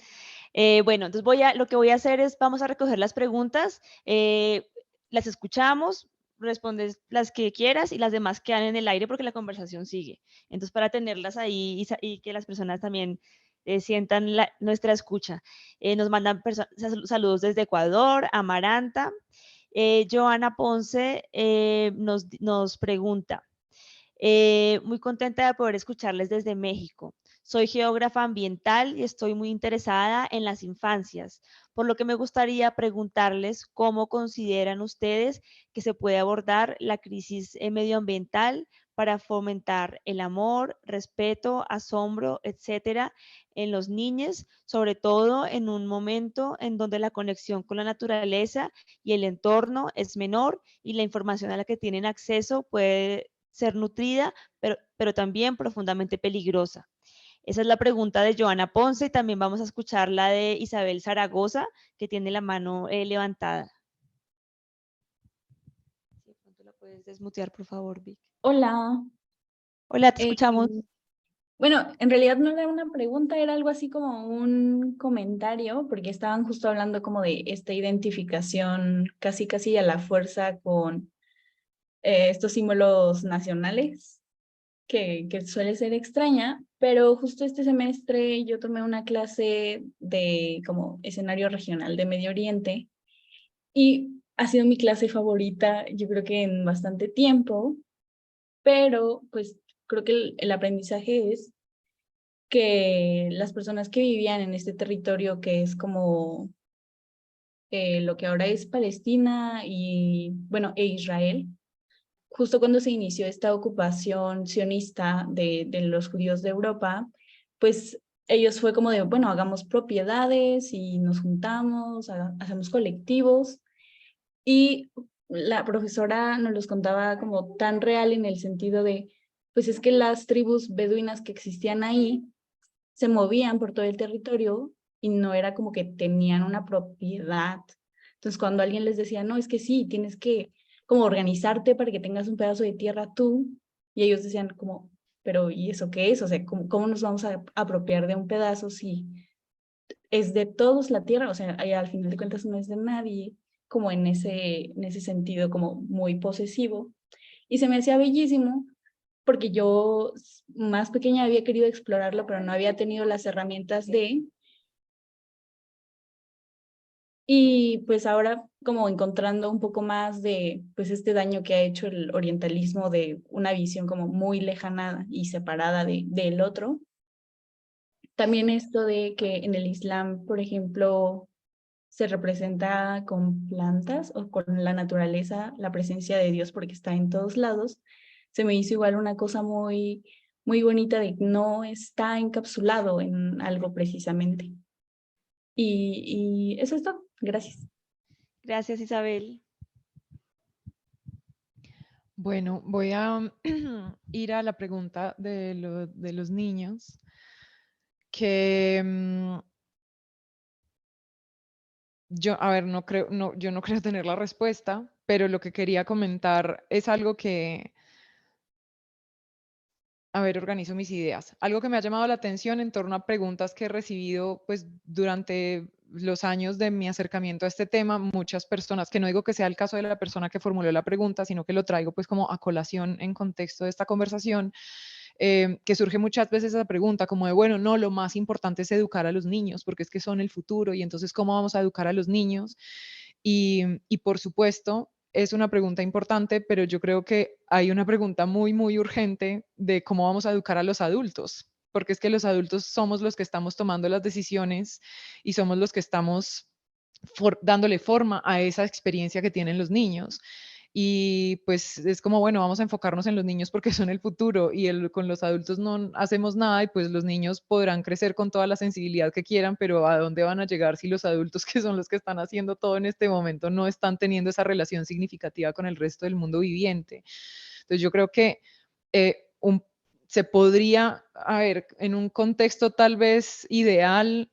Bueno, entonces lo que voy a hacer es, vamos a recoger las preguntas, las escuchamos, respondes las que quieras y las demás quedan en el aire porque la conversación sigue. Entonces, para tenerlas ahí y que las personas también sientan nuestra escucha. Nos mandan saludos desde Ecuador, Amaranta. Joana Ponce nos pregunta, muy contenta de poder escucharles desde México. Soy geógrafa ambiental y estoy muy interesada en las infancias, por lo que me gustaría preguntarles cómo consideran ustedes que se puede abordar la crisis medioambiental para fomentar el amor, respeto, asombro, etcétera, en los niños, sobre todo en un momento en donde la conexión con la naturaleza y el entorno es menor y la información a la que tienen acceso puede ser nutrida, pero también profundamente peligrosa. Esa es la pregunta de Joana Ponce y también vamos a escuchar la de Isabel Zaragoza, que tiene la mano levantada. Si de pronto la puedes desmutear, por favor, Vic. Hola. Hola, te escuchamos. Bueno, en realidad no era una pregunta, era algo así como un comentario, porque estaban justo hablando como de esta identificación casi a la fuerza con estos símbolos nacionales, que suele ser extraña, pero justo este semestre yo tomé una clase de como escenario regional de Medio Oriente y ha sido mi clase favorita, yo creo que en bastante tiempo, pero pues creo que el aprendizaje es que las personas que vivían en este territorio que es como lo que ahora es Palestina y, bueno, e Israel, justo cuando se inició esta ocupación sionista de los judíos de Europa, pues ellos fue como de, bueno, hagamos propiedades y nos juntamos, hacemos colectivos. Y la profesora nos los contaba como tan real en el sentido de, pues es que las tribus beduinas que existían ahí se movían por todo el territorio y no era como que tenían una propiedad. Entonces, cuando alguien les decía, no, es que sí, tienes que como organizarte para que tengas un pedazo de tierra tú, y ellos decían como, pero ¿y eso qué es? O sea, ¿cómo nos vamos a apropiar de un pedazo si es de todos la tierra? O sea, al final de cuentas no es de nadie, como en ese sentido como muy posesivo. Y se me hacía bellísimo porque yo más pequeña había querido explorarlo, pero no había tenido las herramientas de. Y pues ahora como encontrando un poco más de pues este daño que ha hecho el orientalismo de una visión como muy lejana y separada del otro. También esto de que en el Islam, por ejemplo, se representa con plantas o con la naturaleza, la presencia de Dios porque está en todos lados, se me hizo igual una cosa muy, muy bonita de que no está encapsulado en algo precisamente. Y eso es todo. Gracias. Gracias, Isabel. Bueno, voy a ir a la pregunta de los niños, que yo, a ver, no creo, no, yo no creo tener la respuesta, pero lo que quería comentar es algo que, a ver, organizo mis ideas. Algo que me ha llamado la atención en torno a preguntas que he recibido, pues, durante los años de mi acercamiento a este tema, muchas personas, que no digo que sea el caso de la persona que formuló la pregunta, sino que lo traigo pues como a colación en contexto de esta conversación, que surge muchas veces esa pregunta como de, bueno, no, lo más importante es educar a los niños, porque es que son el futuro, y entonces, ¿cómo vamos a educar a los niños? Y por supuesto, es una pregunta importante, pero yo creo que hay una pregunta muy, muy urgente de cómo vamos a educar a los adultos, porque es que los adultos somos los que estamos tomando las decisiones y somos los que estamos dándole forma a esa experiencia que tienen los niños. Y pues es como, bueno, vamos a enfocarnos en los niños porque son el futuro y con los adultos no hacemos nada y pues los niños podrán crecer con toda la sensibilidad que quieran, pero ¿a dónde van a llegar si los adultos que son los que están haciendo todo en este momento no están teniendo esa relación significativa con el resto del mundo viviente? Entonces yo creo que se podría, a ver, en un contexto tal vez ideal,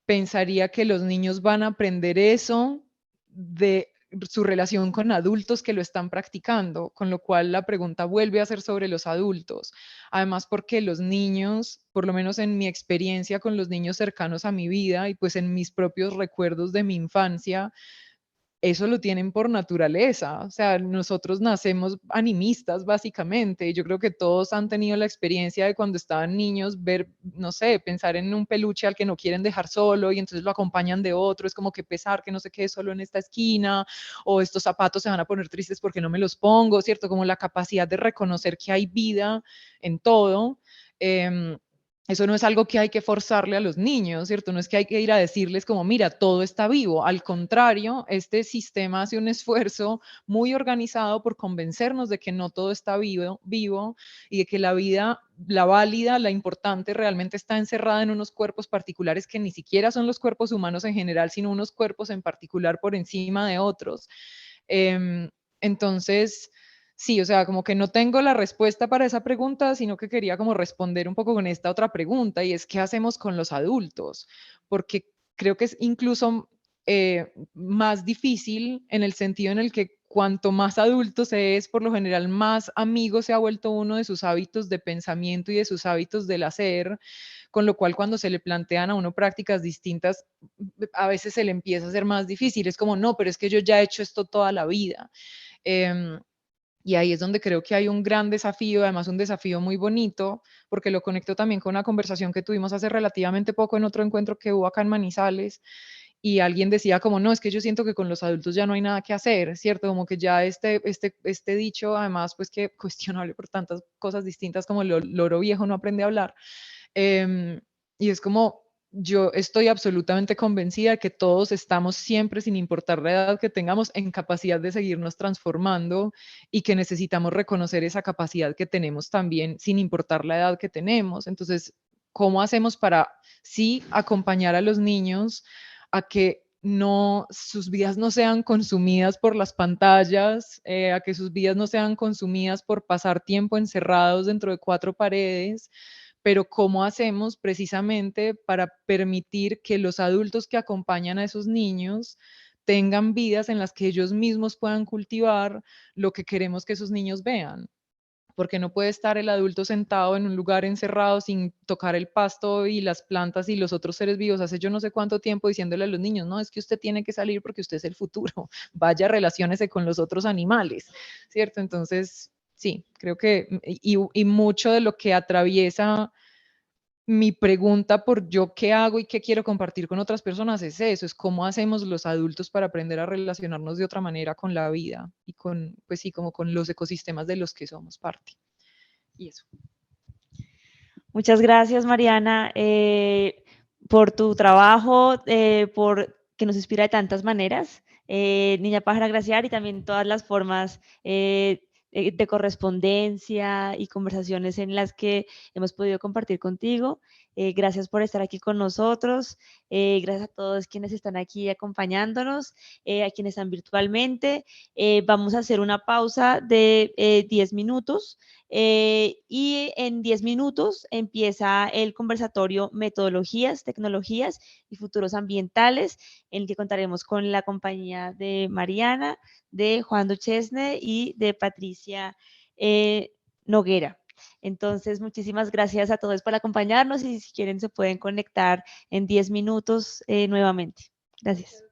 pensaría que los niños van a aprender eso de su relación con adultos que lo están practicando, con lo cual la pregunta vuelve a ser sobre los adultos. Además, porque los niños, por lo menos en mi experiencia con los niños cercanos a mi vida y pues en mis propios recuerdos de mi infancia, eso lo tienen por naturaleza. O sea, nosotros nacemos animistas, básicamente. Yo creo que todos han tenido la experiencia de cuando estaban niños, ver, no sé, pensar en un peluche al que no quieren dejar solo y entonces lo acompañan de otro. Es como que pesar que no se quede solo en esta esquina, o estos zapatos se van a poner tristes porque no me los pongo, ¿cierto? Como la capacidad de reconocer que hay vida en todo. Eso no es algo que hay que forzarle a los niños, ¿cierto? No es que hay que ir a decirles como, mira, todo está vivo. Al contrario, este sistema hace un esfuerzo muy organizado por convencernos de que no todo está vivo y de que la vida, la válida, la importante, realmente está encerrada en unos cuerpos particulares que ni siquiera son los cuerpos humanos en general, sino unos cuerpos en particular por encima de otros. Entonces, sí, o sea, como que no tengo la respuesta para esa pregunta, sino que quería como responder un poco con esta otra pregunta, y es, ¿qué hacemos con los adultos? Porque creo que es incluso más difícil en el sentido en el que cuanto más adulto se es, por lo general, más amigo se ha vuelto uno de sus hábitos de pensamiento y de sus hábitos del hacer, con lo cual cuando se le plantean a uno prácticas distintas, a veces se le empieza a hacer más difícil. Es como, no, pero es que yo ya he hecho esto toda la vida. Y ahí es donde creo que hay un gran desafío, además un desafío muy bonito, porque lo conecto también con una conversación que tuvimos hace relativamente poco en otro encuentro que hubo acá en Manizales, y alguien decía como, no, es que yo siento que con los adultos ya no hay nada que hacer, ¿cierto? Como que ya este dicho, además, pues que cuestionable por tantas cosas distintas como el loro viejo no aprende a hablar. Y es como, yo estoy absolutamente convencida de que todos estamos siempre, sin importar la edad que tengamos, en capacidad de seguirnos transformando y que necesitamos reconocer esa capacidad que tenemos también, sin importar la edad que tenemos. Entonces, ¿cómo hacemos para, sí, acompañar a los niños a que no, sus vidas no sean consumidas por las pantallas, a que sus vidas no sean consumidas por pasar tiempo encerrados dentro de cuatro paredes, pero cómo hacemos precisamente para permitir que los adultos que acompañan a esos niños tengan vidas en las que ellos mismos puedan cultivar lo que queremos que esos niños vean? Porque no puede estar el adulto sentado en un lugar encerrado sin tocar el pasto y las plantas y los otros seres vivos hace yo no sé cuánto tiempo diciéndole a los niños, no, es que usted tiene que salir porque usted es el futuro, vaya, relaciónese con los otros animales, ¿cierto? Entonces, sí, creo que, y mucho de lo que atraviesa mi pregunta por yo qué hago y qué quiero compartir con otras personas es eso, es cómo hacemos los adultos para aprender a relacionarnos de otra manera con la vida y con, pues sí, como con los ecosistemas de los que somos parte. Y eso. Muchas gracias, Mariana, por tu trabajo, por que nos inspira de tantas maneras. Niña Pájara Glaciar y también todas las formas de correspondencia y conversaciones en las que hemos podido compartir contigo. Gracias por estar aquí con nosotros. Gracias a todos quienes están aquí acompañándonos, a quienes están virtualmente. Vamos a hacer una pausa de 10 minutos y en 10 minutos empieza el conversatorio Metodologías, Tecnologías y Futuros Ambientales, en el que contaremos con la compañía de Mariana, de Juan Duchesne y de Patricia Noguera. Entonces, muchísimas gracias a todos por acompañarnos y si quieren se pueden conectar en 10 minutos nuevamente. Gracias.